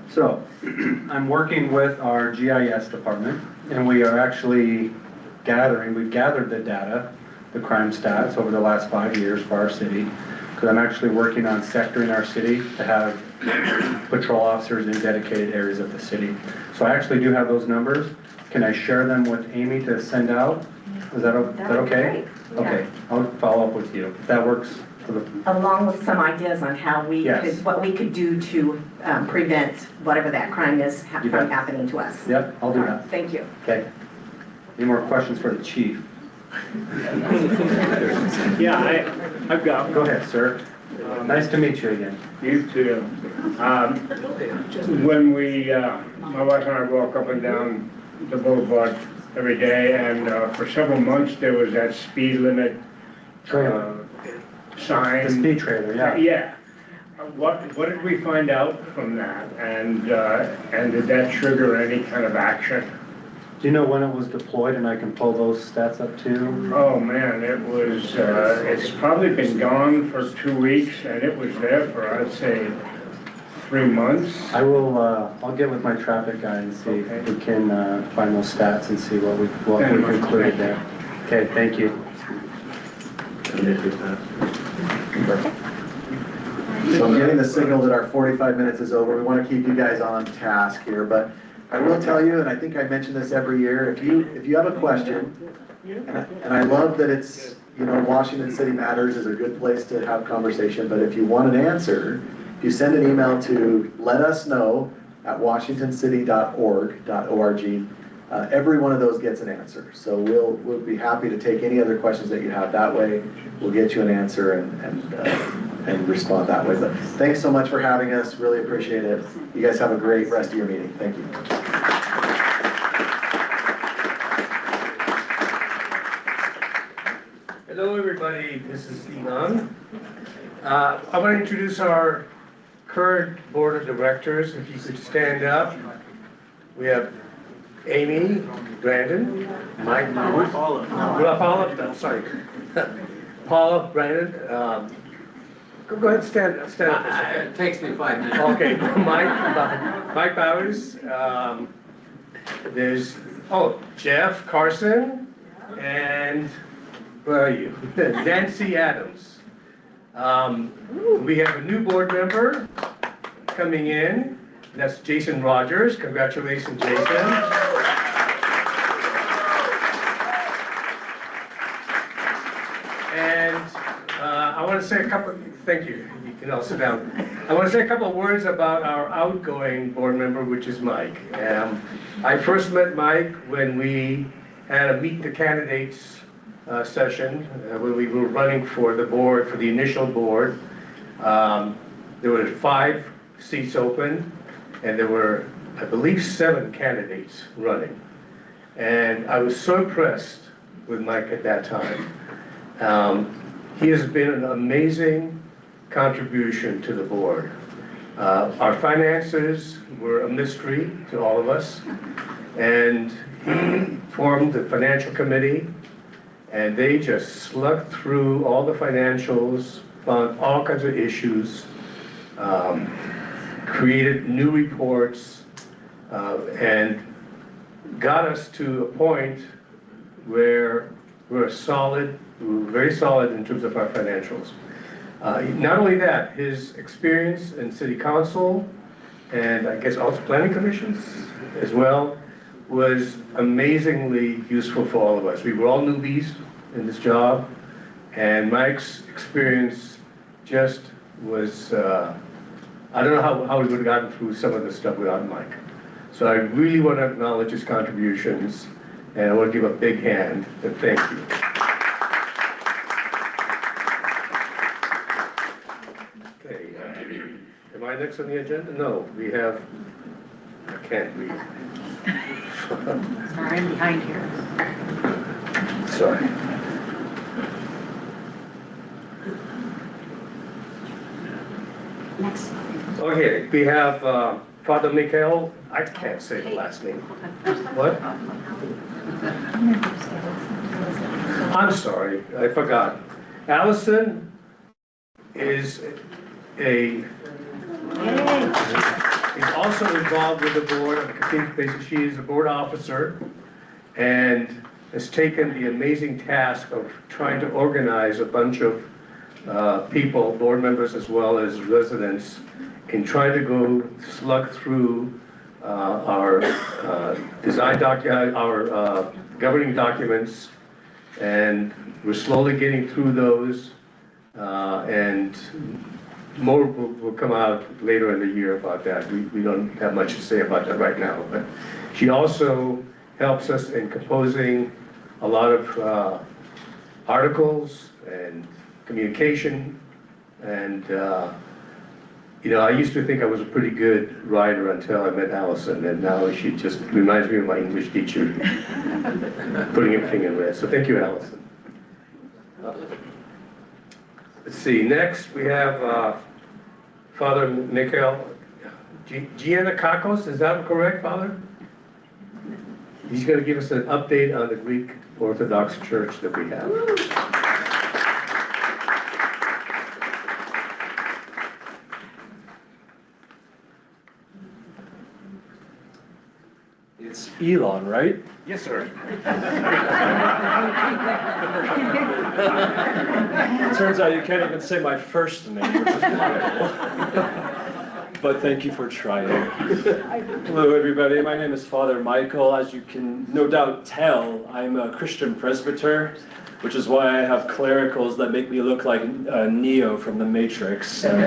So, I'm working with our GIS department, and we are actually we've gathered the data, the crime stats over the last 5 years for our city, because I'm actually working on sectoring our city to have patrol officers in dedicated areas of the city. So I actually do have those numbers. Can I share them with Amy to send out? Is that okay? Yeah. Okay, I'll follow up with you. If that works for the... Along with some ideas on how we Yes. could, what we could do to prevent whatever that crime is You from bet. happening to us. Yep, I'll do that. Thank you. Okay. Any more questions for the chief? Yeah, I've got. Go ahead, sir. Nice to meet you again. You too. When my wife and I walk up and down the boulevard every day, and for several months there was that speed limit sign. The speed trailer, yeah. Yeah. What did we find out from that? And did that trigger any kind of action? Do you know when it was deployed, and I can pull those stats up too? Oh man, it was, it's probably been gone for 2 weeks, and it was there for, I'd say, 3 months. I will, I'll get with my traffic guy and see if we can find those stats and see what we concluded there. Okay, thank you. So I'm getting the signal that our 45 minutes is over. We want to keep you guys on task here, but I will tell you, and I think I mention this every year, if you have a question, and I love that it's, Washington City Matters is a good place to have conversation, but if you want an answer, if you send an email to letusknow@washingtoncity.org, every one of those gets an answer. So we'll be happy to take any other questions that you have that way. We'll get you an answer and respond that way. But thanks so much for having us. Really appreciate it. You guys have a great rest of your meeting. Thank you. Hello, everybody. This is Ilan. I want to introduce our current board of directors. If you could stand up. We have Amy, Brandon, Mike, Paula, sorry, Paula, Brandon, Go ahead, stand up. It takes me 5 minutes. Okay, Mike Bowers, there's, Jeff Carson, and where are you? Nancy Adams. We have a new board member coming in. That's Jason Rogers. Congratulations, Jason. And I want to say thank you. You can all sit down. I want to say a couple of words about our outgoing board member, which is Mike. I first met Mike when we had a meet the candidates session when we were running for the board, for the initial board. There were 5 seats open, and there were, I believe, 7 candidates running. And I was so impressed with Mike at that time. He has been an amazing contribution to the board. Our finances were a mystery to all of us, and he formed the financial committee, and they just slugged through all the financials, found all kinds of issues, created new reports, and got us to a point where we're very solid in terms of our financials. Not only that, his experience in city council, and I guess also planning commissions as well, was amazingly useful for all of us. We were all newbies in this job, and Mike's experience just was, I don't know how we would have gotten through some of this stuff without Mike. So I really want to acknowledge his contributions, and I want to give a big hand and thank you. Okay, am I next on the agenda? No, we have, I can't read. Sorry, I'm behind here. Sorry. Next. Okay, we have Father Mikhail, I can't say the last name. What? I'm sorry, I forgot. Allison is also involved with the board on a continuing basis. She is a board officer and has taken the amazing task of trying to organize a bunch of people, board members as well as residents, in trying to go slug through our governing documents, and we're slowly getting through those, and more will come out later in the year about that. We don't have much to say about that right now, but she also helps us in composing a lot of articles and communication, and I used to think I was a pretty good writer until I met Allison, and now she just reminds me of my English teacher, putting everything in red. So thank you, Allison. Let's see, next we have Father Mikhail Giannakakos, is that correct, Father? He's going to give us an update on the Greek Orthodox Church that we have. It's Elon, right? Yes, sir. It turns out you can't even say my first name, which is wonderful. But thank you for trying. Hello, everybody. My name is Father Michael. As you can no doubt tell, I'm a Christian presbyter, which is why I have clericals that make me look like Neo from the Matrix and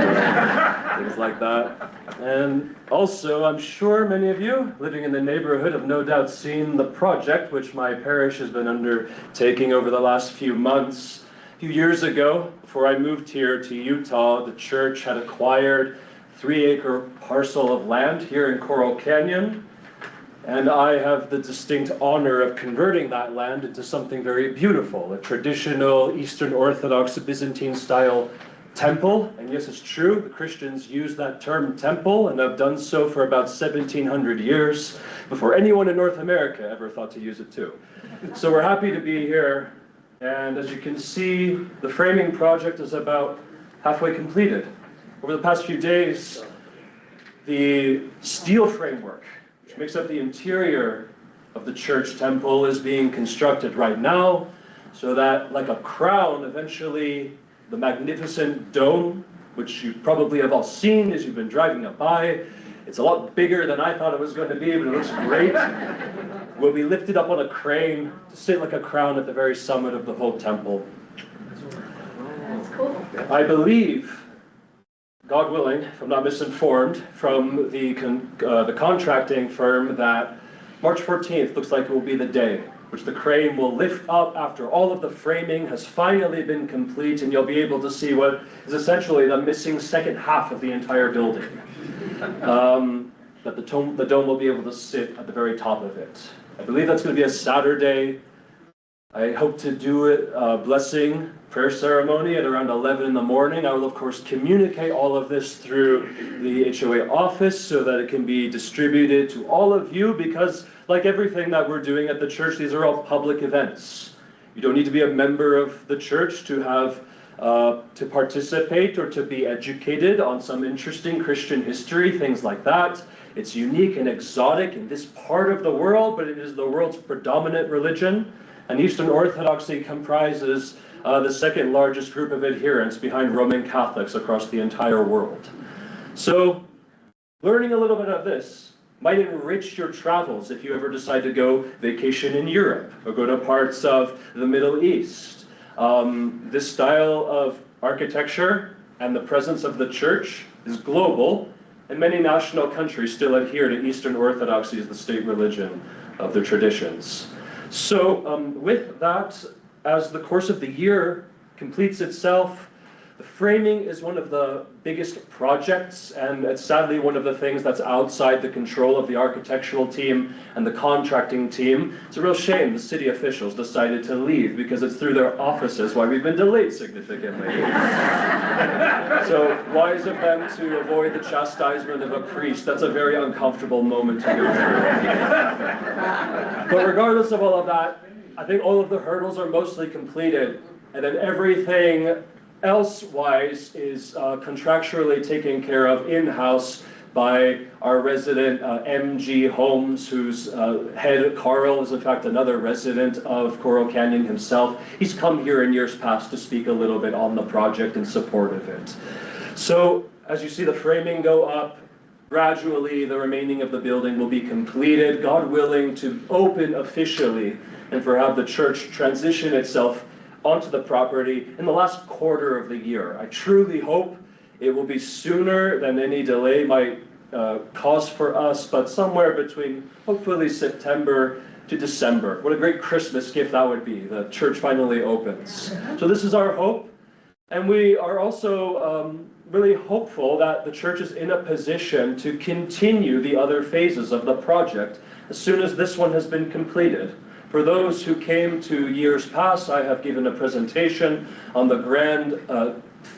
things like that. And also, I'm sure many of you living in the neighborhood have no doubt seen the project which my parish has been undertaking over the last few months. A few years ago, before I moved here to Utah, the church had acquired a 3-acre parcel of land here in Coral Canyon, and I have the distinct honor of converting that land into something very beautiful, a traditional Eastern Orthodox Byzantine-style temple. And yes, it's true, the Christians use that term temple, and have done so for about 1,700 years, before anyone in North America ever thought to use it too. So we're happy to be here, and as you can see, the framing project is about halfway completed. Over the past few days, the steel framework, which makes up the interior of the church temple, is being constructed right now, so that, like a crown, eventually the magnificent dome, which you probably have all seen as you've been driving up by, it's a lot bigger than I thought it was going to be, but it looks great, will be lifted up on a crane to sit like a crown at the very summit of the whole temple. That's cool. I believe, God willing, if I'm not misinformed, from the contracting firm, that March 14th looks like it will be the day which the crane will lift up after all of the framing has finally been complete, and you'll be able to see what is essentially the missing second half of the entire building. That the dome will be able to sit at the very top of it. I believe that's going to be a Saturday. I hope to do it, blessing, prayer ceremony at around 11 in the morning. I will, of course, communicate all of this through the HOA office so that it can be distributed to all of you, because like everything that we're doing at the church, these are all public events. You don't need to be a member of the church to have to participate or to be educated on some interesting Christian history, things like that. It's unique and exotic in this part of the world, but it is the world's predominant religion. And Eastern Orthodoxy comprises the second largest group of adherents behind Roman Catholics across the entire world. So, learning a little bit of this might enrich your travels if you ever decide to go vacation in Europe or go to parts of the Middle East. This style of architecture and the presence of the church is global, and many national countries still adhere to Eastern Orthodoxy as the state religion of their traditions. So with that, as the course of the year completes itself, the framing is one of the biggest projects, and it's sadly one of the things that's outside the control of the architectural team and the contracting team. It's a real shame the city officials decided to leave, because it's through their offices why we've been delayed significantly. So wise of them to avoid the chastisement of a priest. That's a very uncomfortable moment to go through. But regardless of all of that, I think all of the hurdles are mostly completed, and then everything else-wise is contractually taken care of in-house by our resident MG Holmes, whose head Carl is in fact another resident of Coral Canyon himself. He's come here in years past to speak a little bit on the project in support of it. So as you see the framing go up, gradually the remaining of the building will be completed, God willing, to open officially and for have the church transition itself onto the property in the last quarter of the year. I truly hope it will be sooner than any delay might cause for us, but somewhere between hopefully September to December. What a great Christmas gift that would be. The church finally opens. So this is our hope, and we are also really hopeful that the church is in a position to continue the other phases of the project as soon as this one has been completed. For those who came to years past, I have given a presentation on the grand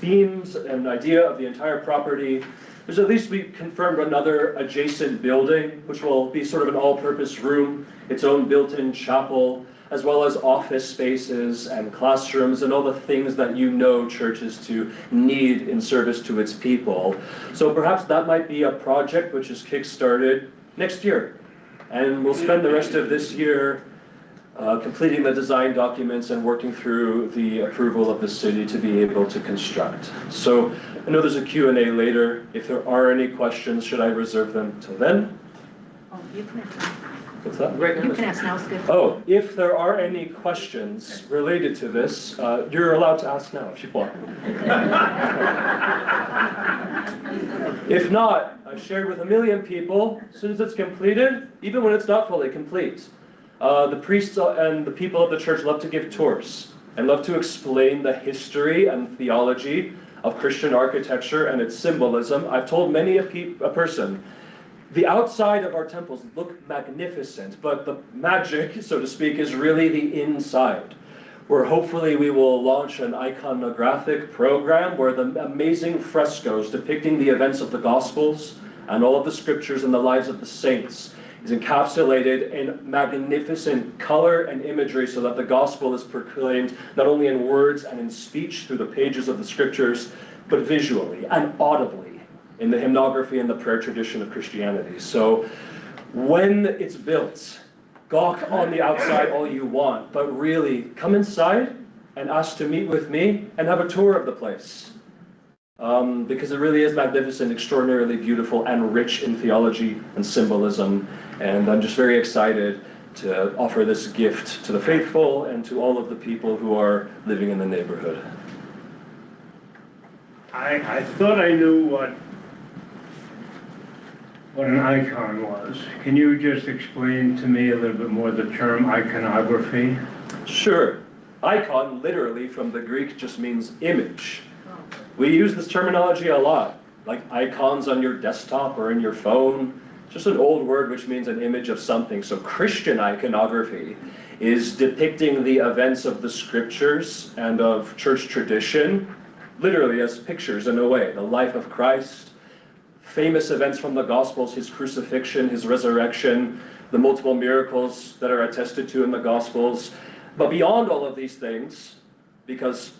themes and idea of the entire property. There's at least, we confirmed another adjacent building, which will be sort of an all-purpose room, its own built-in chapel, as well as office spaces and classrooms and all the things that you know churches to need in service to its people. So perhaps that might be a project which is kick-started next year. And we'll spend the rest of this year completing the design documents and working through the approval of the city to be able to construct. So I know there's a Q&A later. If there are any questions, should I reserve them till then? Oh, you can ask. What's that? You can ask now, it's good. Oh, if there are any questions related to this, you're allowed to ask now if you want. If not, I've shared with 1 million people, as soon as it's completed, even when it's not fully complete, the priests and the people of the church love to give tours and love to explain the history and theology of Christian architecture and its symbolism. I've told many a person, the outside of our temples look magnificent, but the magic, so to speak, is really the inside, where hopefully we will launch an iconographic program where the amazing frescoes depicting the events of the Gospels and all of the scriptures and the lives of the saints is encapsulated in magnificent color and imagery so that the gospel is proclaimed not only in words and in speech through the pages of the scriptures, but visually and audibly in the hymnography and the prayer tradition of Christianity. So when it's built, gawk on the outside all you want, but really come inside and ask to meet with me and have a tour of the place. Because it really is magnificent, extraordinarily beautiful, and rich in theology and symbolism. And I'm just very excited to offer this gift to the faithful and to all of the people who are living in the neighborhood. I thought I knew what an icon was. Can you just explain to me a little bit more the term iconography? Sure. Icon, literally from the Greek, just means image. We use this terminology a lot, like icons on your desktop or in your phone. Just an old word which means an image of something. So Christian iconography is depicting the events of the scriptures and of church tradition, literally as pictures in a way. The life of Christ, famous events from the Gospels, his crucifixion, his resurrection, the multiple miracles that are attested to in the Gospels. But beyond all of these things, because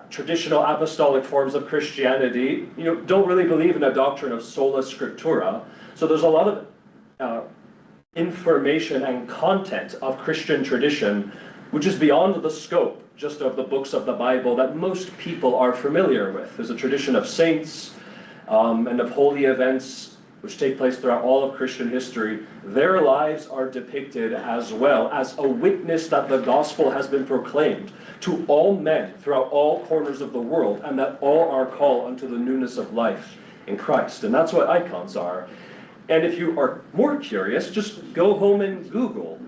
traditional apostolic forms of Christianity, don't really believe in a doctrine of sola scriptura. So there's a lot of information and content of Christian tradition, which is beyond the scope just of the books of the Bible that most people are familiar with. There's a tradition of saints and of holy events which take place throughout all of Christian history. Their lives are depicted as well as a witness that the gospel has been proclaimed to all men throughout all corners of the world, and that all are called unto the newness of life in Christ. And that's what icons are. And if you are more curious, just go home and Google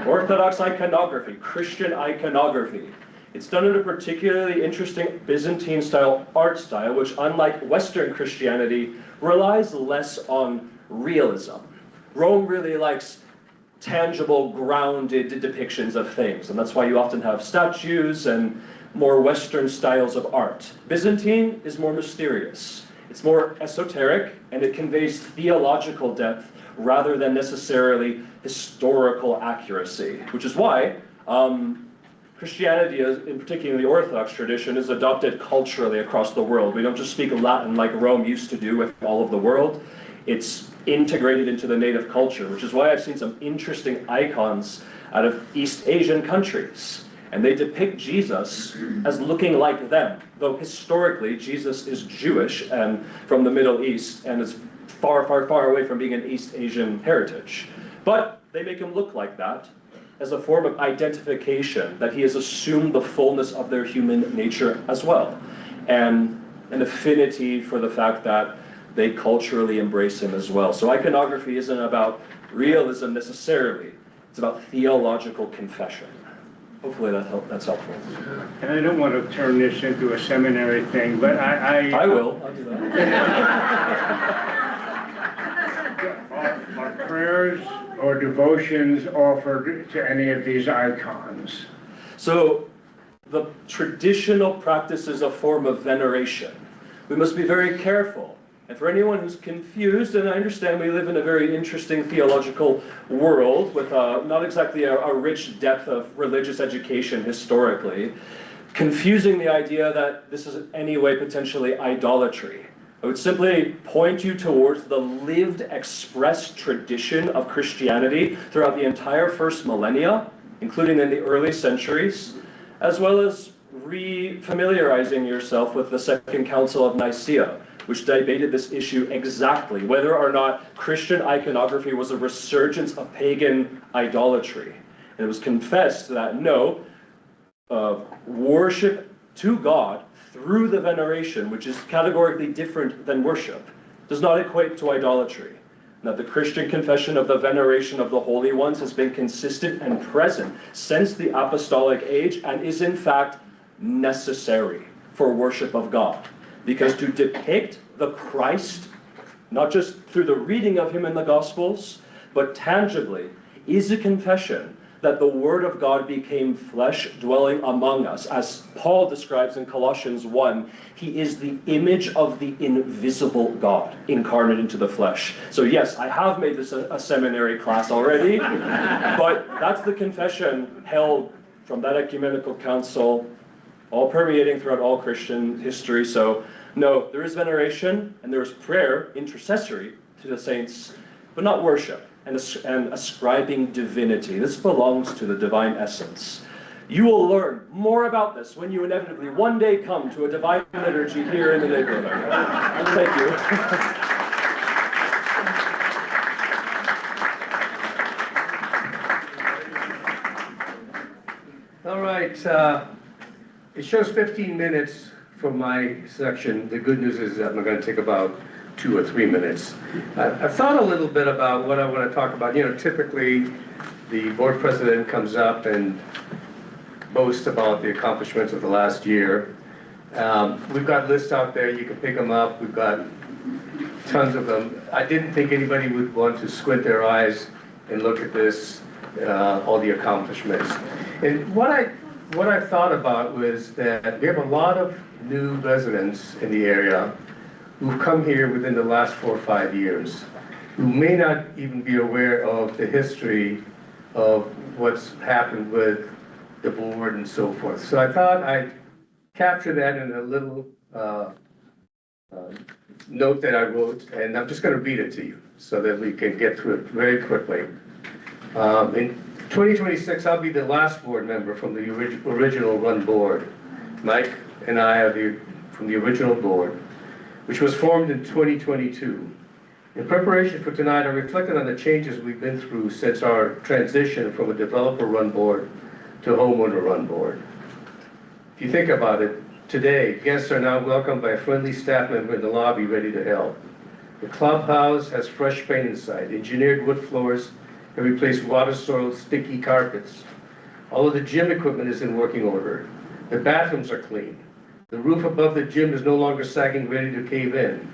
Orthodox iconography, Christian iconography. It's done in a particularly interesting Byzantine-style art style, which, unlike Western Christianity, relies less on realism. Rome really likes tangible, grounded depictions of things, and that's why you often have statues and more Western styles of art. Byzantine is more mysterious. It's more esoteric, and it conveys theological depth rather than necessarily historical accuracy, which is why Christianity, in particular the Orthodox tradition, is adopted culturally across the world. We don't just speak Latin like Rome used to do with all of the world. It's integrated into the native culture, which is why I've seen some interesting icons out of East Asian countries. And they depict Jesus as looking like them, though historically Jesus is Jewish and from the Middle East and is far, far, far away from being an East Asian heritage. But they make him look like that as a form of identification, that he has assumed the fullness of their human nature as well, and an affinity for the fact that they culturally embrace him as well. So iconography isn't about realism necessarily, it's about theological confession. Hopefully that's helpful. And I don't want to turn this into a seminary thing, but I will. I'll do that. Are prayers or devotions offered to any of these icons? So the traditional practice is a form of veneration. We must be very careful. And for anyone who's confused, and I understand we live in a very interesting theological world with not exactly a rich depth of religious education historically, confusing the idea that this is in any way potentially idolatry. I would simply point you towards the lived, expressed tradition of Christianity throughout the entire first millennia, including in the early centuries, as well as re-familiarizing yourself with the Second Council of Nicaea, which debated this issue exactly, whether or not Christian iconography was a resurgence of pagan idolatry. And it was confessed that no, worship to God through the veneration, which is categorically different than worship, does not equate to idolatry. And that the Christian confession of the veneration of the holy ones has been consistent and present since the apostolic age and is in fact necessary for worship of God. Because to depict the Christ, not just through the reading of him in the Gospels, but tangibly, is a confession that the Word of God became flesh, dwelling among us. As Paul describes in Colossians 1, he is the image of the invisible God, incarnate into the flesh. So yes, I have made this a seminary class already, but that's the confession held from that ecumenical council, all permeating throughout all Christian history. So no, there is veneration and there is prayer, intercessory to the saints, but not worship and ascribing divinity. This belongs to the divine essence. You will learn more about this when you inevitably one day come to a divine liturgy here in the neighborhood. Thank you. All right, it shows 15 minutes for my section. The good news is that I'm going to take about 2 or 3 minutes. I thought a little bit about what I want to talk about. You know, typically the board president comes up and boasts about the accomplishments of the last year. We've got lists out there, you can pick them up. We've got tons of them. I didn't think anybody would want to squint their eyes and look at this, all the accomplishments. And what I thought about was that we have a lot of new residents in the area who've come here within the last 4 or 5 years, who may not even be aware of the history of what's happened with the board and so forth. So I thought I'd capture that in a little note that I wrote, and I'm just going to read it to you so that we can get through it very quickly. In 2026, I'll be the last board member from the original run board. Mike and I are from the original board, which was formed in 2022. In preparation for tonight, I reflected on the changes we've been through since our transition from a developer-run board to a homeowner-run board. If you think about it, today, guests are now welcomed by a friendly staff member in the lobby ready to help. The clubhouse has fresh paint inside, engineered wood floors have replaced water-soiled, sticky carpets. All of the gym equipment is in working order. The bathrooms are clean. The roof above the gym is no longer sagging, ready to cave in.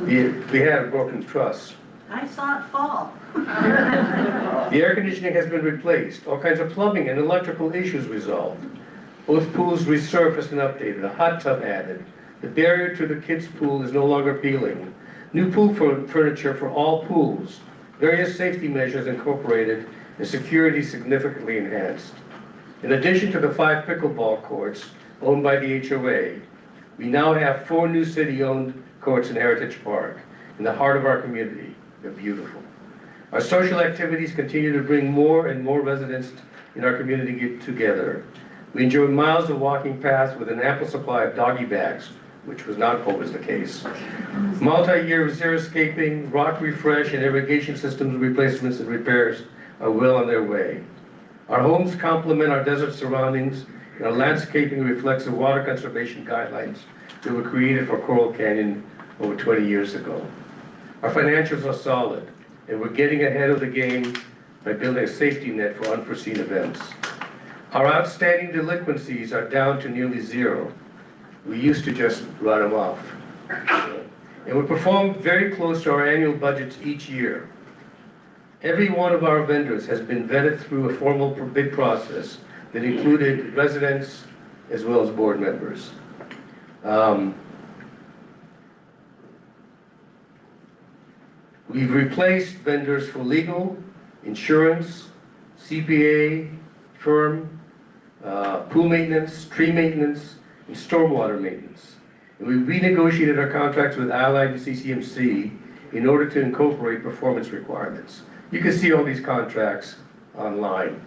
We had a broken truss. I saw it fall. The air conditioning has been replaced. All kinds of plumbing and electrical issues resolved. Both pools resurfaced and updated. A hot tub added. The barrier to the kids' pool is no longer peeling. New pool furniture for all pools. Various safety measures incorporated and security significantly enhanced. In addition to the 5 pickleball courts owned by the HOA, we now have 4 new city-owned courts in Heritage Park, in the heart of our community. They're beautiful. Our social activities continue to bring more and more residents in our community together. We enjoy miles of walking paths with an ample supply of doggy bags, which was not always the case. Multi-year xeriscaping, rock refresh, and irrigation systems replacements and repairs are well on their way. Our homes complement our desert surroundings, and our landscaping reflects the water conservation guidelines that were created for Coral Canyon over 20 years ago. Our financials are solid, and we're getting ahead of the game by building a safety net for unforeseen events. Our outstanding delinquencies are down to nearly 0. We used to just write them off. And we perform very close to our annual budgets each year. Every one of our vendors has been vetted through a formal bid process that included residents as well as board members. We've replaced vendors for legal, insurance, CPA, firm, pool maintenance, tree maintenance, and stormwater maintenance. And we renegotiated our contracts with Allied and CCMC in order to incorporate performance requirements. You can see all these contracts online.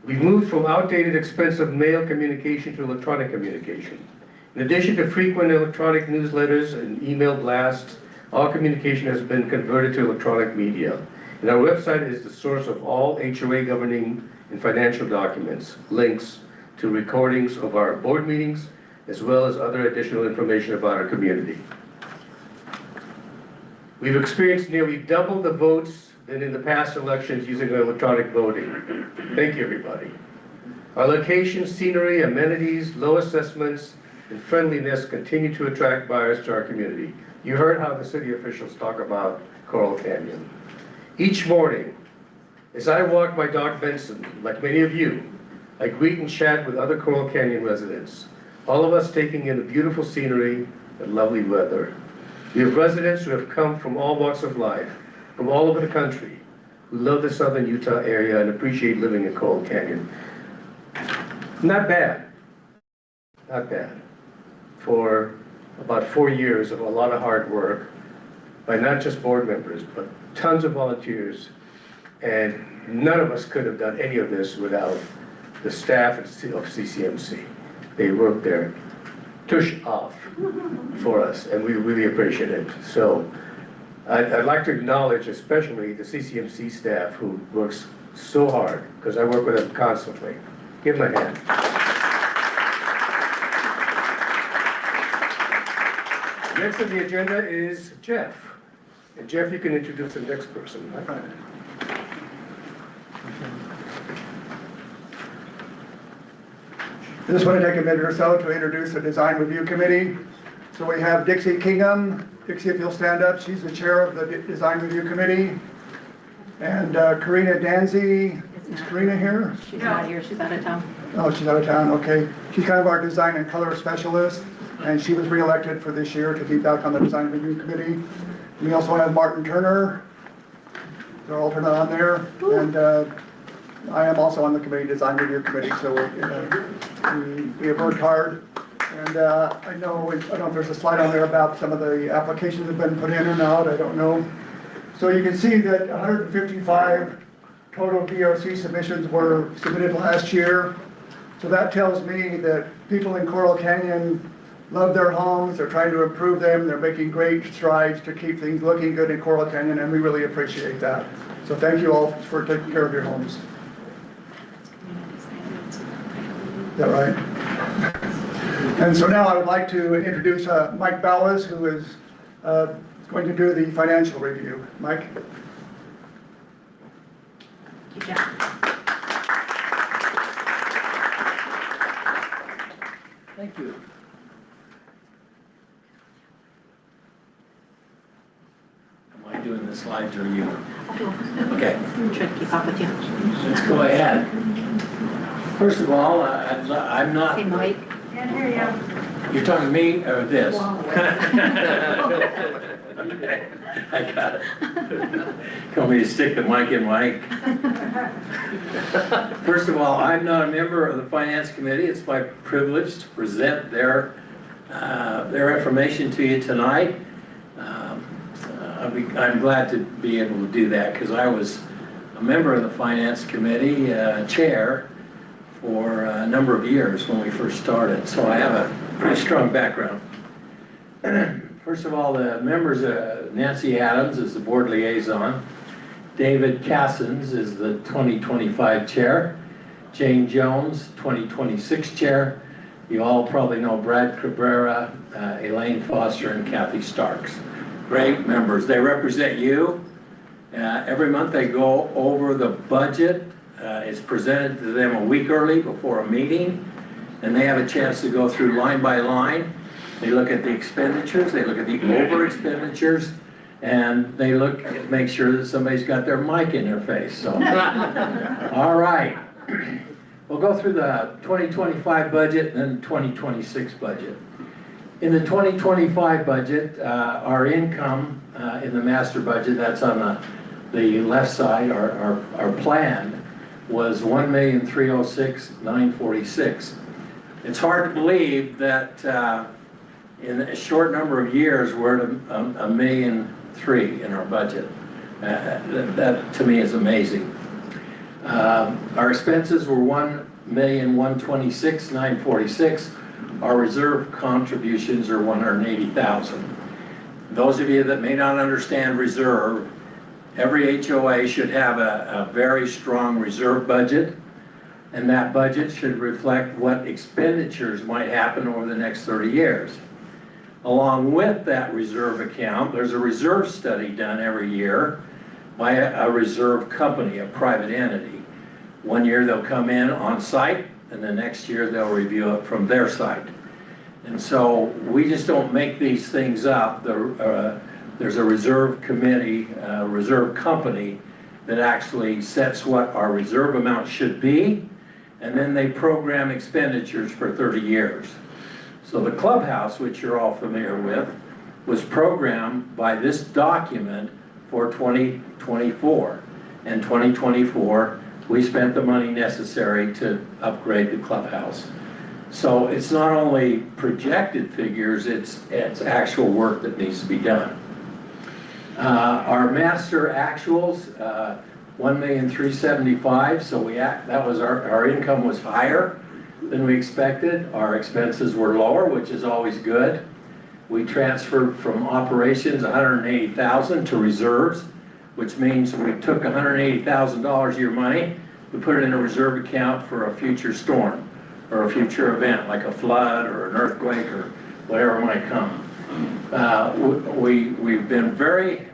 We've moved from outdated, expensive mail communication to electronic communication. In addition to frequent electronic newsletters and email blasts, all communication has been converted to electronic media. And our website is the source of all HOA governing and financial documents, links to recordings of our board meetings, as well as other additional information about our community. We've experienced nearly double the votes than in the past elections using electronic voting. Thank you, everybody. Our location, scenery, amenities, low assessments, and friendliness continue to attract buyers to our community. You heard how the city officials talk about Coral Canyon. Each morning, As I walk my dog Benson, like many of you, I greet and chat with other Coral Canyon residents, all of us taking in the beautiful scenery and lovely weather. We have residents who have come from all walks of life, from all over the country, who love the southern Utah area and appreciate living in Coral Canyon. Not bad, not bad. For about 4 years of a lot of hard work by not just board members, but tons of volunteers. And none of us could have done any of this without the staff of CCMC. They worked their tush off for us, and we really appreciate it. So I'd like to acknowledge especially the CCMC staff who works so hard, because I work with them constantly. Give them a hand. Next on the agenda is Jeff. And Jeff, you can introduce the next person. I just want to take a minute or so to introduce the Design Review Committee. So we have Dixie Kingham. Dixie, if you'll stand up, she's the chair of the Design Review Committee. And Karina Danzy, is Karina here? She's not here, she's out of town. Oh, she's out of town, okay. She's kind of our design and color specialist, and she was reelected for this year to be back on the Design Review Committee. We also have Martin Turner, their alternate on there, and I am also on the committee, Design Review Committee, so we have worked hard. And I don't know if there's a slide on there about some of the applications that have been put in or not, I don't know. So you can see that 155 total DRC submissions were submitted last year. So that tells me that people in Coral Canyon love their homes, they're trying to improve them, they're making great strides to keep things looking good in Coral Canyon, and we really appreciate that. So thank you all for taking care of your homes. Is that right? And so now I would like to introduce Mike Ballas, who is going to do the financial review. Mike? Thank you. Am I doing the slides or you? Okay. I'm trying to keep up with you. Let's go ahead. First of all, I'm not. Hey, Mike. Can't hear you. You're talking to me or this? Okay, I got it. You want me to stick the mic in Mike? First of all, I'm not a member of the Finance Committee. It's my privilege to present their information to you tonight. I'm glad to be able to do that because I was a member of the Finance Committee, chair, for a number of years when we first started. So I have a pretty strong background. First of all, the members, Nancy Adams is the board liaison. David Cassens is the 2025 chair. Jane Jones, 2026 chair. You all probably know Brad Cabrera, Elaine Foster, and Kathy Starks. Great members. They represent you. Every month they go over the budget. It's presented to them a week early before a meeting, and they have a chance to go through line by line. They look at the expenditures, they look at the over expenditures, and they make sure that somebody's got their mic in their face. So, all right, we'll go through the 2025 budget and then 2026 budget. In the 2025 budget, our income in the master budget, that's on the left side, our plan, was $1,306,946. It's hard to believe that in a short number of years we're at $1.3 million in our budget. That to me is amazing. Our expenses were $1,126,946. Our reserve contributions are $180,000. Those of you that may not understand reserve, every HOA should have a very strong reserve budget, and that budget should reflect what expenditures might happen over the next 30 years. Along with that reserve account, there's a reserve study done every year by a reserve company, a private entity. One year they'll come in on site, and the next year they'll review it from their site. And so we just don't make these things up. There's a reserve committee, reserve company that actually sets what our reserve amount should be, and then they program expenditures for 30 years. So the clubhouse, which you're all familiar with, was programmed by this document for 2024. And 2024, we spent the money necessary to upgrade the clubhouse. So it's not only projected figures, it's actual work that needs to be done. Our master actuals, 1,375,000. So that was our income was higher than we expected. Our expenses were lower, which is always good. We transferred from operations 180,000 to reserves, which means we took $180,000 of your money, we put it in a reserve account for a future storm or a future event like a flood or an earthquake or whatever might come. We've been very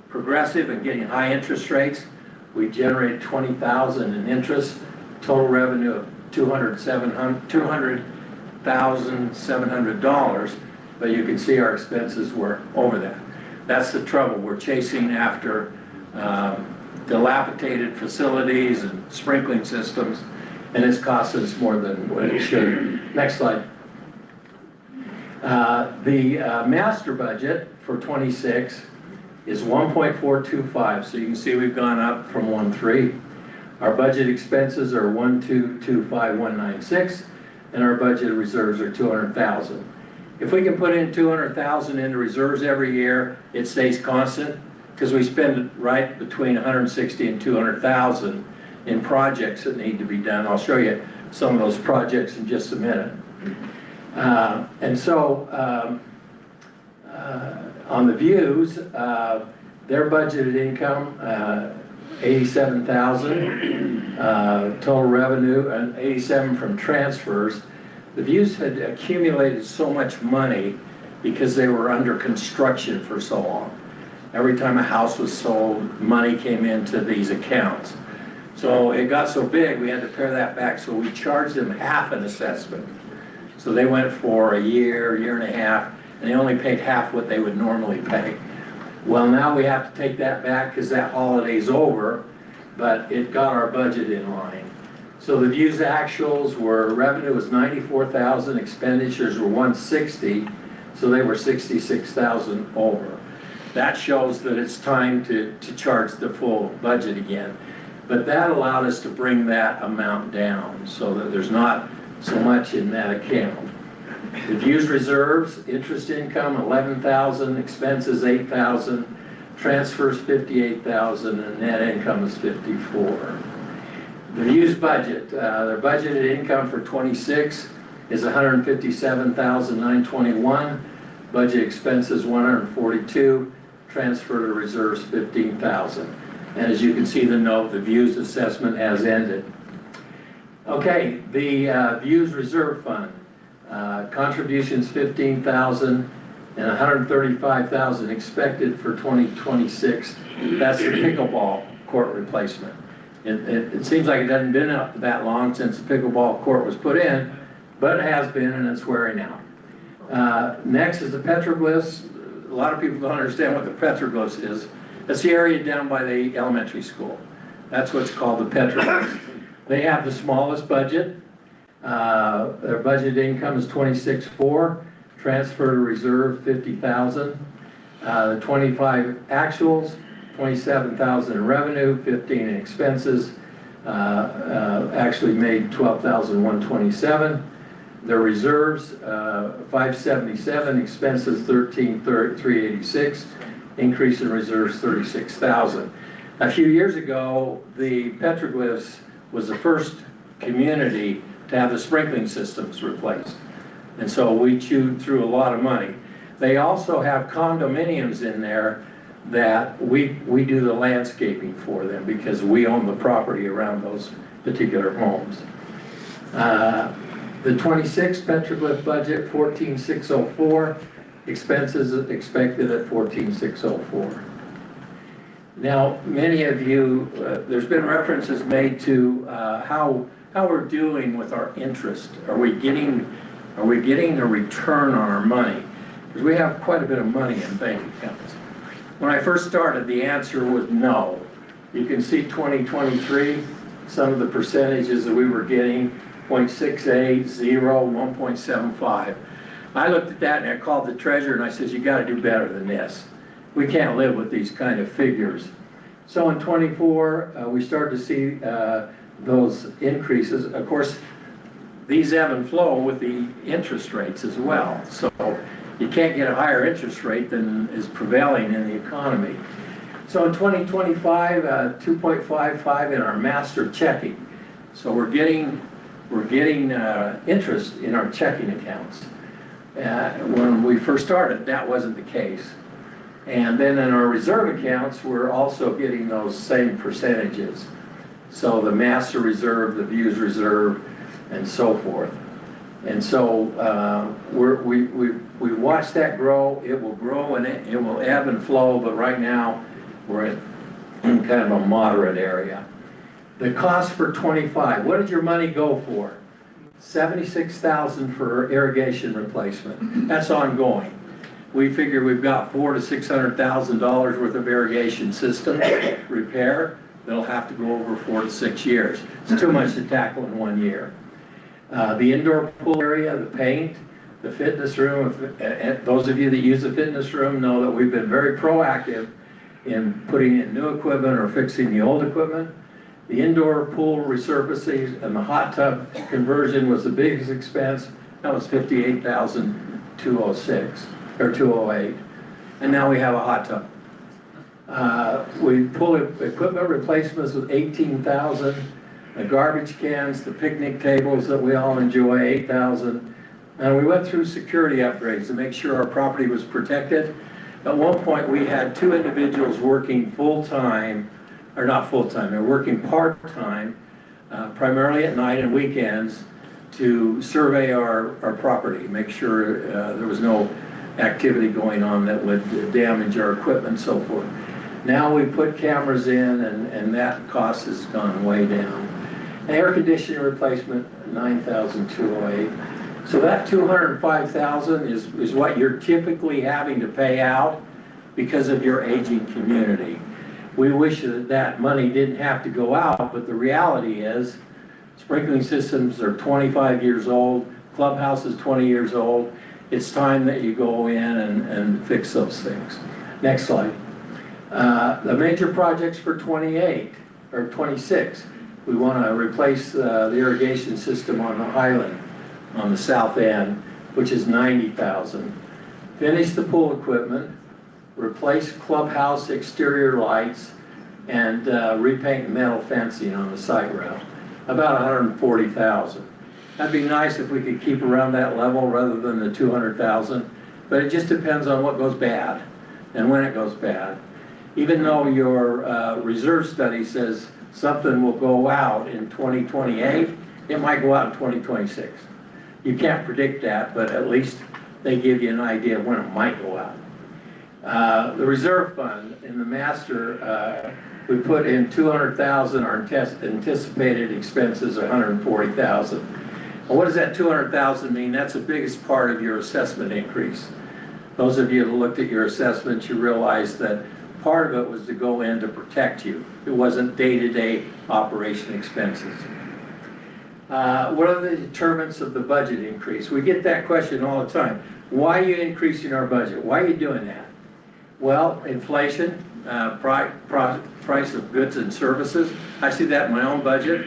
progressive in getting high interest rates. We generated $20,000 in interest, total revenue of $200,700, but you can see our expenses were over that. That's the trouble. We're chasing after dilapidated facilities and sprinkling systems, and it's costing us more than what it should. Next slide. The master budget for 26 is 1.425, so you can see we've gone up from 1.3. Our budget expenses are 1,225,196, and our budget reserves are 200,000. If we can put in 200,000 into reserves every year, it stays constant because we spend right between 160 and 200,000 in projects that need to be done. I'll show you some of those projects in just a minute. And so on the views, their budgeted income, 87,000, total revenue, and 87 from transfers. The views had accumulated so much money because they were under construction for so long. Every time a house was sold, money came into these accounts. So it got so big, we had to pare that back. So we charged them half an assessment. So they went for a year, year and a half, and they only paid half what they would normally pay. Well, now we have to take that back because that holiday's over, but it got our budget in line. So the views actuals were, revenue was 94,000, expenditures were 160, so they were 66,000 over. That shows that it's time to charge the full budget again. But that allowed us to bring that amount down so that there's not so much in that account. The views reserves, interest income 11,000, expenses 8,000, transfers 58,000, and net income is 54. The views budget, their budgeted income for 26 is 157,921, budget expenses 142, transfer to reserves 15,000. And as you can see the note, the views assessment has ended. Okay, the views reserve fund, contributions 15,000 and 135,000 expected for 2026. That's the pickleball court replacement. It seems like it hasn't been up that long since the pickleball court was put in, but it has been and it's wearing out. Next is the petroglyphs. A lot of people don't understand what the petroglyphs is. That's the area down by the elementary school. That's what's called the petroglyphs. They have the smallest budget. Their budget income is 26.4, transfer to reserve 50,000. The 25 actuals, 27,000 in revenue, 15 in expenses. Actually made 12,127. Their reserves, 577, expenses 13,386. Increase in reserves 36,000. A few years ago, the petroglyphs was the first community to have the sprinkling systems replaced. And so we chewed through a lot of money. They also have condominiums in there that we do the landscaping for them because we own the property around those particular homes. The 26 petroglyph budget, 14,604. Expenses expected at 14,604. Now, many of you, there's been references made to how we're doing with our interest. Are we getting a return on our money? Because we have quite a bit of money in bank accounts. When I first started, the answer was no. You can see 2023, some of the percentages that we were getting, 0.68, 0, 1.75. I looked at that and I called the treasurer and I said, you got to do better than this. We can't live with these kind of figures. So in 24, we started to see those increases. Of course, these ebb and flow with the interest rates as well. So you can't get a higher interest rate than is prevailing in the economy. So in 2025, 2.55 in our master checking. So we're getting interest in our checking accounts. When we first started, that wasn't the case. And then in our reserve accounts, we're also getting those same percentages. So the master reserve, the views reserve, and so forth. And so we watch that grow. It will grow and it will ebb and flow, but right now we're in kind of a moderate area. The cost for 25, what did your money go for? $76,000 for irrigation replacement. That's ongoing. We figure we've got $400,000 to $600,000 worth of irrigation system repair that'll have to go over 4 to 6 years. It's too much to tackle in 1 year. The indoor pool area, the paint, the fitness room, those of you that use the fitness room know that we've been very proactive in putting in new equipment or fixing the old equipment. The indoor pool resurfacing and the hot tub conversion was the biggest expense. That was $58,206 or $208. And now we have a hot tub. We pull equipment replacements with $18,000. The garbage cans, the picnic tables that we all enjoy, $8,000. And we went through security upgrades to make sure our property was protected. At one point, we had 2 individuals working full-time, or not full-time, they're working part-time, primarily at night and weekends, to survey our property, make sure there was no activity going on that would damage our equipment and so forth. Now we put cameras in and that cost has gone way down. Air conditioner replacement, $9,208. So that $205,000 is what you're typically having to pay out because of your aging community. We wish that that money didn't have to go out, but the reality is sprinkling systems are 25 years old, clubhouse is 20 years old. It's time that you go in and fix those things. Next slide. The major projects for 28 or 26. We want to replace the irrigation system on the Highland on the south end, which is $90,000. Finish the pool equipment, replace clubhouse exterior lights, and repaint metal fencing on the site rail. About $140,000. That'd be nice if we could keep around that level rather than the $200,000, but it just depends on what goes bad and when it goes bad. Even though your reserve study says something will go out in 2028, it might go out in 2026. You can't predict that, but at least they give you an idea of when it might go out. The reserve fund in the master, we put in $200,000, our anticipated expenses are $140,000. Well, what does that $200,000 mean? That's the biggest part of your assessment increase. Those of you who looked at your assessments, you realize that part of it was to go in to protect you. It wasn't day-to-day operation expenses. What are the determinants of the budget increase? We get that question all the time. Why are you increasing our budget? Why are you doing that? Well, inflation, price of goods and services. I see that in my own budget.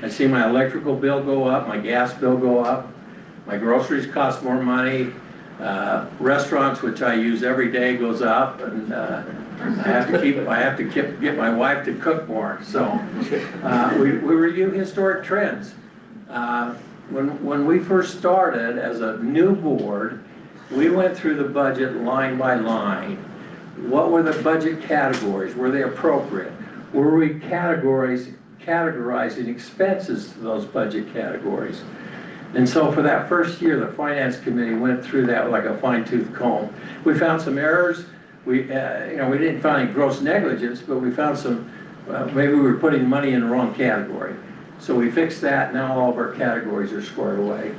I see my electrical bill go up, my gas bill go up, my groceries cost more money, restaurants, which I use every day, goes up, and I have to get my wife to cook more. So we review historic trends. When we first started as a new board, we went through the budget line by line. What were the budget categories? Were they appropriate? Were we categorizing expenses to those budget categories? And so for that first year, the Finance Committee went through that like a fine-tooth comb. We found some errors. We didn't find any gross negligence, but we found some, maybe we were putting money in the wrong category. So we fixed that. Now all of our categories are squared away.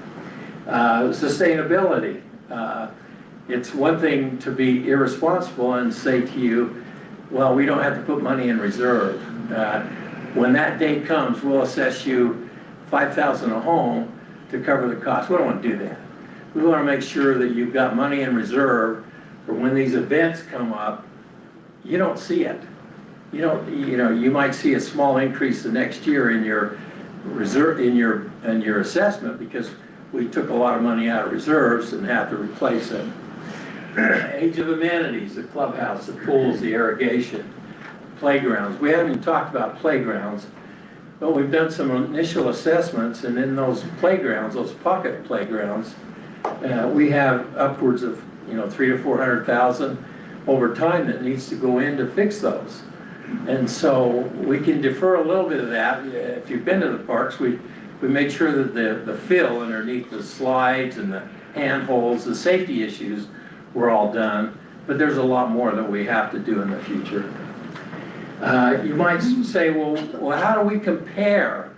Sustainability. It's one thing to be irresponsible and say to you, well, we don't have to put money in reserve. When that date comes, we'll assess you $5,000 a home to cover the cost. We don't want to do that. We want to make sure that you've got money in reserve for when these events come up. You don't see it. You might see a small increase the next year in your reserve, in your assessment, because we took a lot of money out of reserves and have to replace it. Age of amenities, the clubhouse, the pools, the irrigation, playgrounds. We haven't even talked about playgrounds, but we've done some initial assessments, and in those playgrounds, those pocket playgrounds, we have upwards of $300,000 to $400,000 over time that needs to go in to fix those. And so we can defer a little bit of that. If you've been to the parks, we made sure that the fill underneath the slides and the handholds, the safety issues were all done, but there's a lot more that we have to do in the future. You might say, well, how do we compare?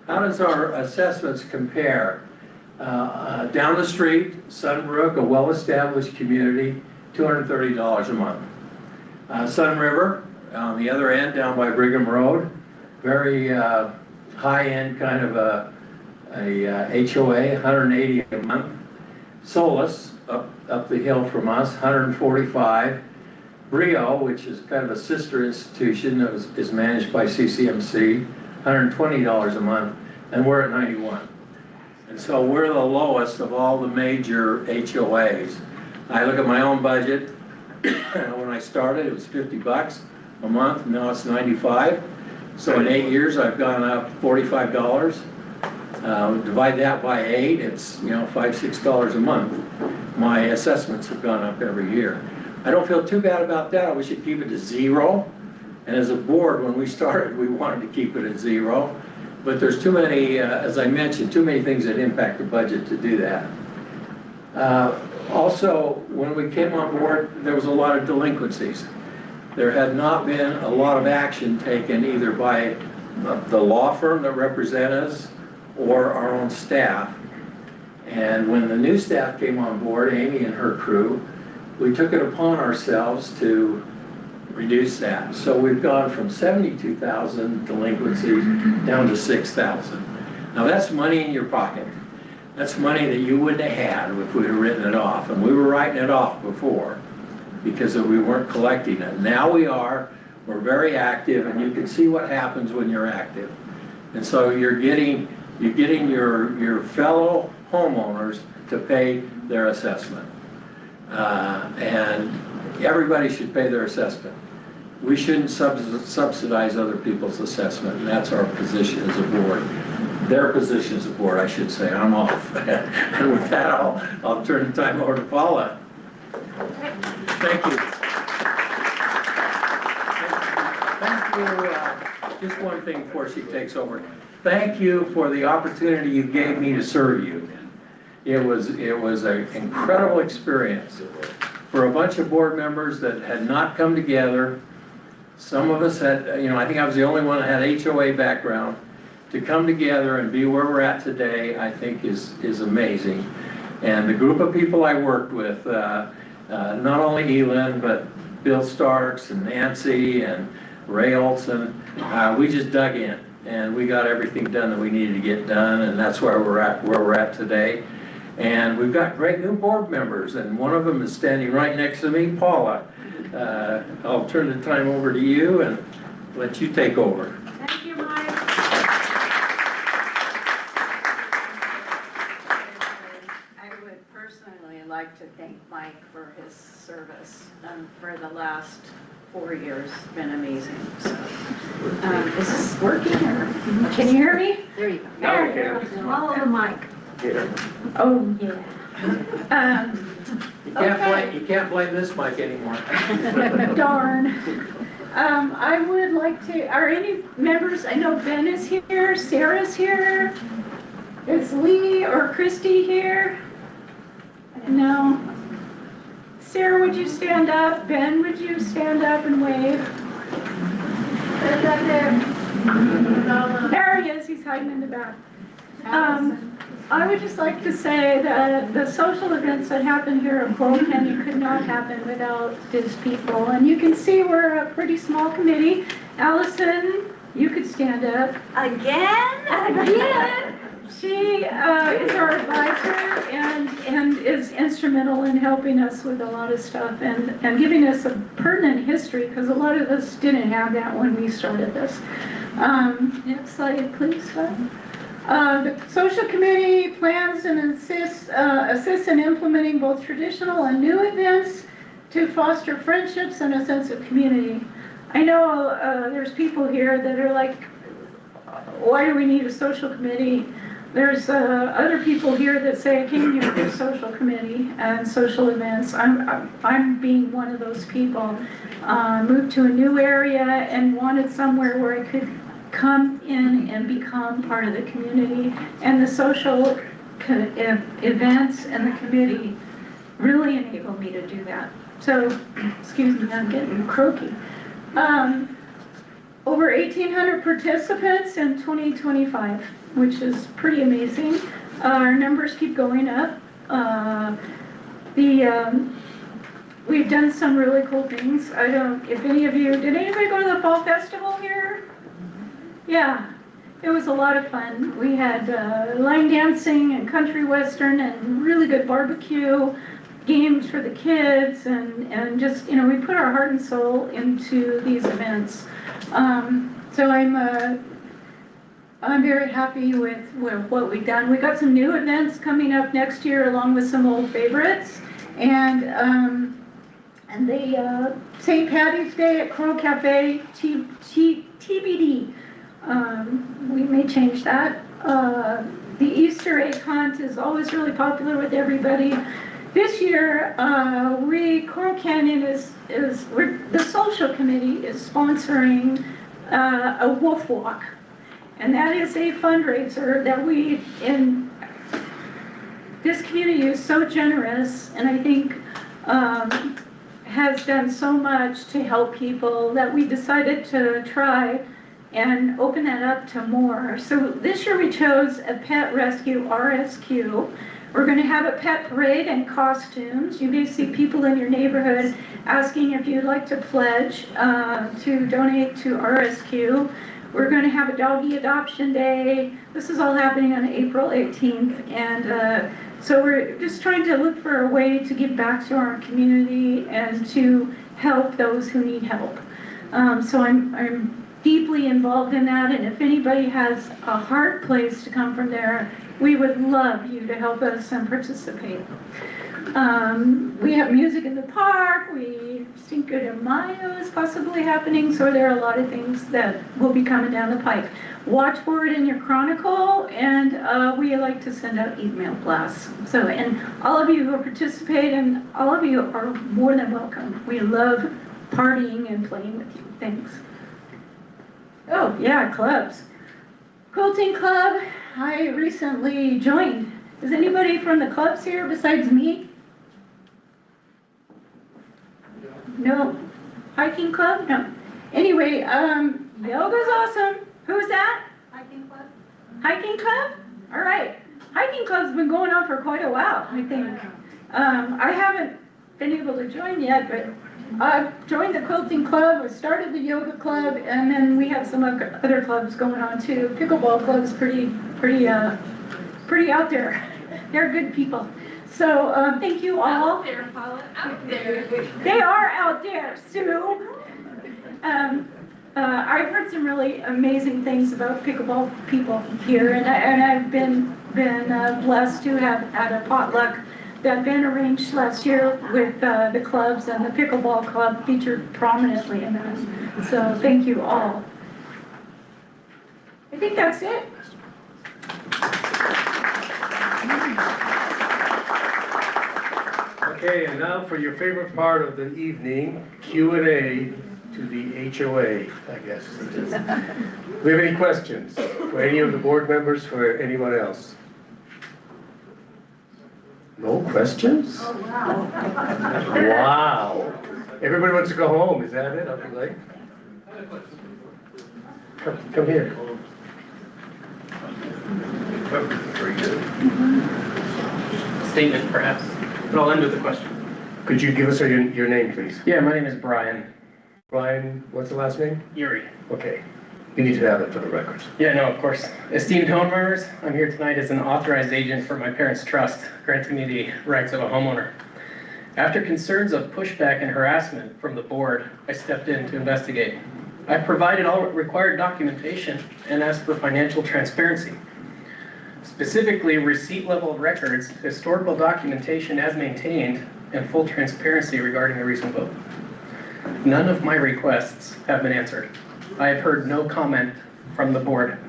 How does our assessments compare? Down the street, Sunbrook, a well-established community, $230 a month. Sun River, on the other end, down by Brigham Road, very high-end kind of a HOA, $180 a month. Solace, up the hill from us, $145. Brio, which is kind of a sister institution that is managed by CCMC, $120 a month, and we're at $91. And so we're the lowest of all the major HOAs. I look at my own budget. When I started, it was $50 a month. Now it's $95. So in 8 years, I've gone up $45. Divide that by 8, it's $5, $6 a month. My assessments have gone up every year. I don't feel too bad about that. I wish you'd keep it to 0. And as a board, when we started, we wanted to keep it at 0. But there's too many, as I mentioned, too many things that impact the budget to do that. Also, when we came on board, there was a lot of delinquencies. There had not been a lot of action taken either by the law firm that represent us or our own staff. And when the new staff came on board, Amy and her crew, we took it upon ourselves to reduce that. So we've gone from 72,000 delinquencies down to 6,000. Now that's money in your pocket. That's money that you wouldn't have had if we had written it off. And we were writing it off before because we weren't collecting it. Now we are. We're very active, and you can see what happens when you're active. And so you're getting your fellow homeowners to pay their assessment. And everybody should pay their assessment. We shouldn't subsidize other people's assessment, and that's our position as a board. Their position as a board, I should say. I'm off. And with that, I'll turn the time over to Paula. Thank you. Thank you. Just one thing before she takes over. Thank you for the opportunity you gave me to serve you. It was an incredible experience for a bunch of board members that had not come together. Some of us had, I think I was the only one that had HOA background. To come together and be where we're at today, I think is amazing. And the group of people I worked with, not only Elin, but Bill Starks and Nancy and Ray Olson, we just dug in and we got everything done that we needed to get done, and that's where we're at today. And we've got great new board members, and one of them is standing right next to me, Paula. I'll turn the time over to you and let you take over. Thank you, Mike. I would personally like to thank Mike for his service for the last 4 years. It's been amazing. So, is this working? Or can you hear me? There you go. There you go. Follow the mic. Oh, yeah. You can't blame this mic anymore. Darn. I would like to, are any members, I know Ben is here, Sarah's here. Is Lee or Christy here? No. Sarah, would you stand up? Ben, would you stand up and wave? There he is, he's hiding in the back. I would just like to say that the social events that happen here at Coral Canyon could not happen without these people. And you can see we're a pretty small committee. Allison, you could stand up. Again. She is our advisor and is instrumental in helping us with a lot of stuff and giving us a pertinent history, because a lot of us didn't have that when we started this. Next slide, please. The social committee plans and assists in implementing both traditional and new events to foster friendships and a sense of community. I know there's people here that are like, why do we need a social committee? There's other people here that say I came here for social committee and social events. I'm being one of those people. Moved to a new area and wanted somewhere where I could come in and become part of the community. And the social events and the committee really enable me to do that. So, excuse me, I'm getting croaky. Over 1,800 participants in 2025, which is pretty amazing. Our numbers keep going up. We've done some really cool things. If any of you, did anybody go to the fall festival here? Yeah, it was a lot of fun. We had line dancing and country western and really good barbecue, games for the kids, and just, you know, we put our heart and soul into these events. So I'm very happy with what we've done. We got some new events coming up next year along with some old favorites. And the St. Patty's Day at Coral Cafe, TBD. We may change that. The Easter egg hunt is always really popular with everybody. This year, Coral Canyon the social committee is sponsoring a wolf walk. And that is a fundraiser that this community is so generous, and I think has done so much to help people that we decided to try and open that up to more. So this year we chose a pet rescue, RSQ. We're going to have a pet parade and costumes. You may see people in your neighborhood asking if you'd like to pledge to donate to RSQ. We're going to have a doggy adoption day. This is all happening on April 18th. And so we're just trying to look for a way to give back to our community and to help those who need help. So I'm deeply involved in that. And if anybody has a hard place to come from there, we would love you to help us and participate. We have music in the park. Cinco de Mayo is possibly happening. So there are a lot of things that will be coming down the pipe. Watch for it in your chronicle, and we like to send out email blasts. So, and all of you who participate, and all of you are more than welcome. We love partying and playing with you. Thanks. Oh, yeah, clubs. Quilting Club, I recently joined. Is anybody from the clubs here besides me? No. Hiking club? No. Anyway, yoga's awesome. Who's that? Hiking club. Hiking club? All right. Hiking club's been going on for quite a while, I think. I haven't been able to join yet, but I've joined the quilting club, I started the yoga club, and then we have some other clubs going on too. Pickleball club's pretty out there. They're good people. So thank you all. Out there, Paula, out there. They are out there, Sue. I've heard some really amazing things about pickleball people here, and I've been blessed to have had a potluck that had been arranged last year with the clubs, and the pickleball club featured prominently in that. So thank you all. I think that's it. Okay, and now for your favorite part of the evening, Q&A to the HOA, I guess. Do we have any questions for any of the board members, for anyone else? No questions? Oh, wow. Wow. Everybody wants to go home, is that it? I'll be late. Come here. Very good. statement perhaps, but I'll end with a question. Could you give us your name, please? Yeah, my name is Brian. Brian, what's the last name? Yuri. Okay. You need to have it for the records. Yeah, no, of course. Esteemed homeowners, I'm here tonight as an authorized agent for my parents' trust, granting me the rights of a homeowner. After concerns of pushback and harassment from the board, I stepped in to investigate. I provided all required documentation and asked for financial transparency. Specifically, receipt level records, historical documentation as maintained, and full transparency regarding the recent vote. None of my requests have been answered. I have heard no comment from the board.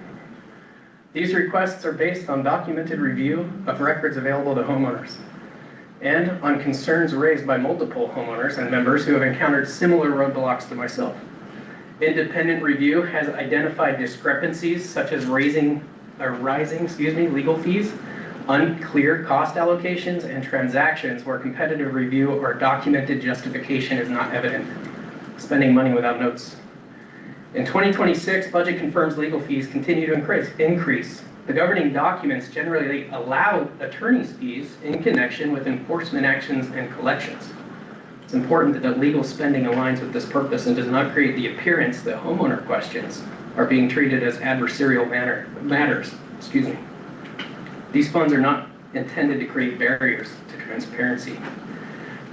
These requests are based on documented review of records available to homeowners and on concerns raised by multiple homeowners and members who have encountered similar roadblocks to myself. Independent review has identified discrepancies such as rising legal fees, unclear cost allocations, and transactions where competitive review or documented justification is not evident. Spending money without notes. In 2026, budget confirms legal fees continue to increase. The governing documents generally allow attorney's fees in connection with enforcement actions and collections. It's important that legal spending aligns with this purpose and does not create the appearance that homeowner questions are being treated as adversarial matters. These funds are not intended to create barriers to transparency.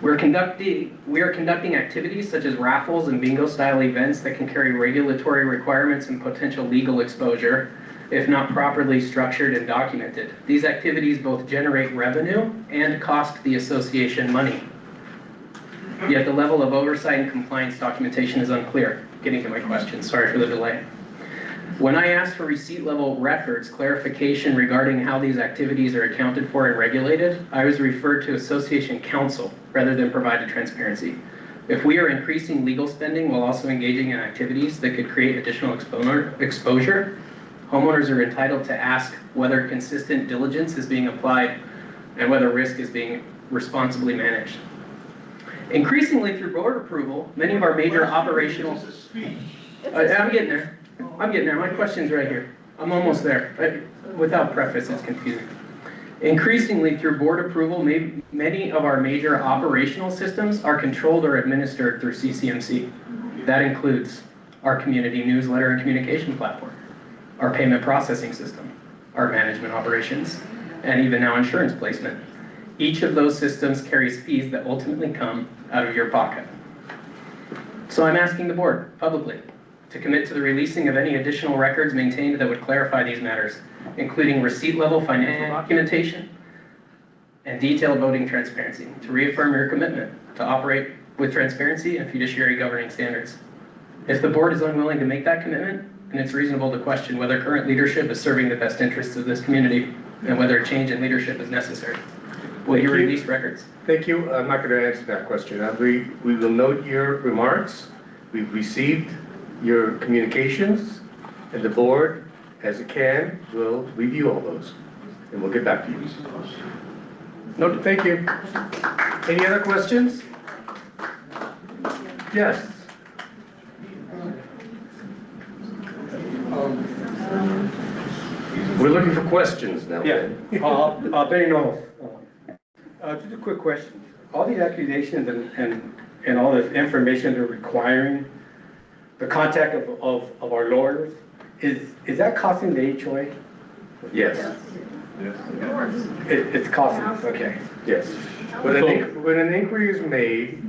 We are conducting activities such as raffles and bingo style events that can carry regulatory requirements and potential legal exposure if not properly structured and documented. These activities both generate revenue and cost the association money. Yet the level of oversight and compliance documentation is unclear. Getting to my question, sorry for the delay. When I asked for receipt level records, clarification regarding how these activities are accounted for and regulated, I was referred to association counsel rather than provided transparency. If we are increasing legal spending while also engaging in activities that could create additional exposure, homeowners are entitled to ask whether consistent diligence is being applied and whether risk is being responsibly managed. Increasingly through board approval, many of our major operational... I'm getting there. My question's right here. I'm almost there. Without preface, it's confusing. Increasingly through board approval, many of our major operational systems are controlled or administered through CCMC. That includes our community newsletter and communication platform, our payment processing system, our management operations, and even now insurance placement. Each of those systems carries fees that ultimately come out of your pocket. So I'm asking the board publicly to commit to the releasing of any additional records maintained that would clarify these matters, including receipt level financial documentation and detailed voting transparency, to reaffirm your commitment to operate with transparency and fiduciary governing standards. If the board is unwilling to make that commitment, then it's reasonable to question whether current leadership is serving the best interests of this community and whether a change in leadership is necessary. Will you release records? Thank you. I'm not going to answer that question. We will note your remarks. We've received your communications, and the board, as it can, will review all those, and we'll get back to you. No, thank you. Any other questions? Yes. We're looking for questions now. Yeah, just a quick question. All these accusations and all this information they're requiring, the contact of our lawyers, is that costing the HOA? Yes. It's costing us, okay. Yes. When an inquiry is made,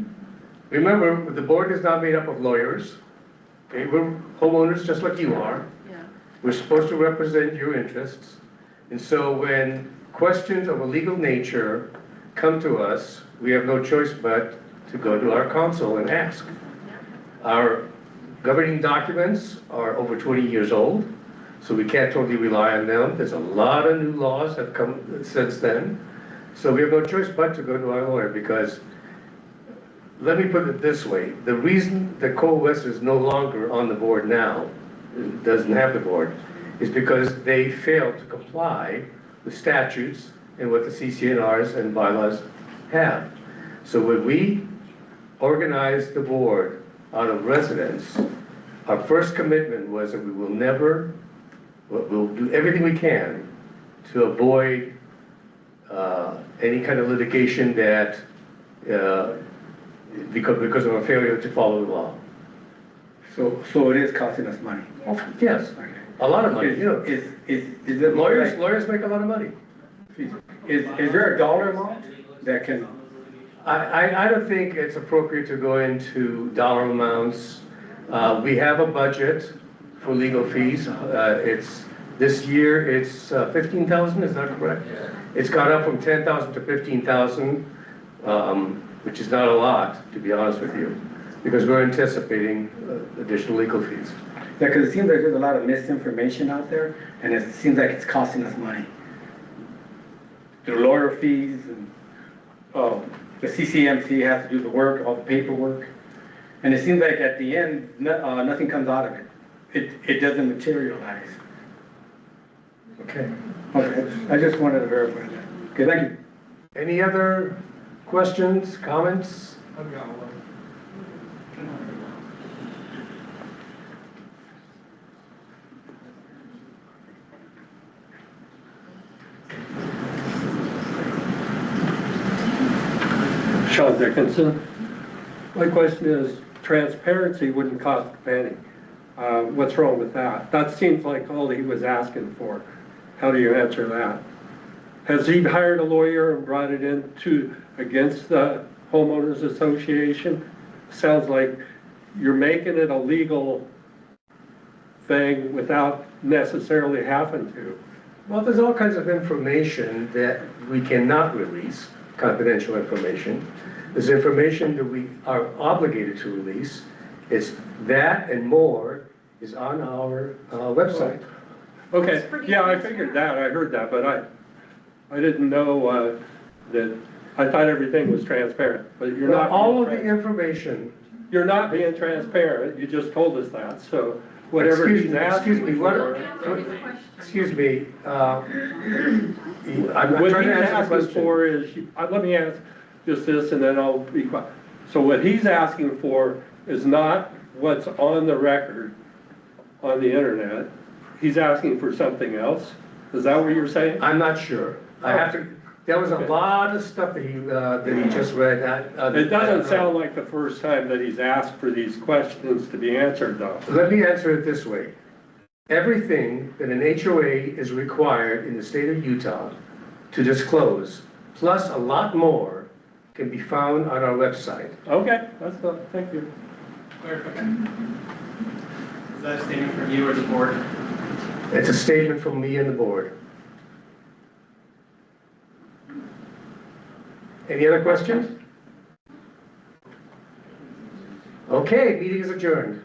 remember, the board is not made up of lawyers. Okay, we're homeowners just like you are. We're supposed to represent your interests. And so when questions of a legal nature come to us, we have no choice but to go to our counsel and ask. Our governing documents are over 20 years old, so we can't totally rely on them. There's a lot of new laws that have come since then. So we have no choice but to go to our lawyer, because let me put it this way. The reason that Coal West is no longer on the board now, doesn't have the board, is because they failed to comply with statutes and what the CCNRs and bylaws have. So when we organized the board out of residents, our first commitment was that we'll do everything we can to avoid any kind of litigation that, because of a failure to follow the law. So it is costing us money? Yes, a lot of money, you know. Is it Lawyers make a lot of money. Is there a dollar amount that can? I don't think it's appropriate to go into dollar amounts. We have a budget for legal fees. This year, it's 15,000, is that correct? Yeah. It's gone up from 10,000 to 15,000, which is not a lot, to be honest with you, because we're anticipating additional legal fees. Yeah, because it seems like there's a lot of misinformation out there, and it seems like it's costing us money. The lawyer fees, and the CCMC has to do the work, all the paperwork, and it seems like at the end, nothing comes out of it. It doesn't materialize. Okay. Okay, I just wanted to verify that. Okay, thank you. Any other questions, comments? I've got one. Sean Dickinson. My question is, transparency wouldn't cost a penny. What's wrong with that? That seems like all he was asking for. How do you answer that? Has he hired a lawyer and brought it in against the homeowners association? Sounds like you're making it a legal thing without necessarily having to. Well, there's all kinds of information that we cannot release, confidential information. There's information that we are obligated to release. It's that and more is on our website. Okay, yeah, I figured that, I heard that, but I didn't know that, I thought everything was transparent, but you're not. All of the information. You're not being transparent, you just told us that, so whatever he's asking for. Excuse me, I'm What trying he's to answer the asking question. for is, let me ask just this and then I'll be quiet. So what he's asking for is not what's on the record on the internet. He's asking for something else? Is that what you're saying? I'm not sure. I have to, there was a lot of stuff that he just read. It doesn't sound like the first time that he's asked for these questions to be answered though. Let me answer it this way. Everything that an HOA is required in the state of Utah to disclose, plus a lot more, can be found on our website. Okay, that's all. Thank you. Clarification. Is that a statement from you or the board? It's a statement from me and the board. Any other questions? Okay, meeting is adjourned.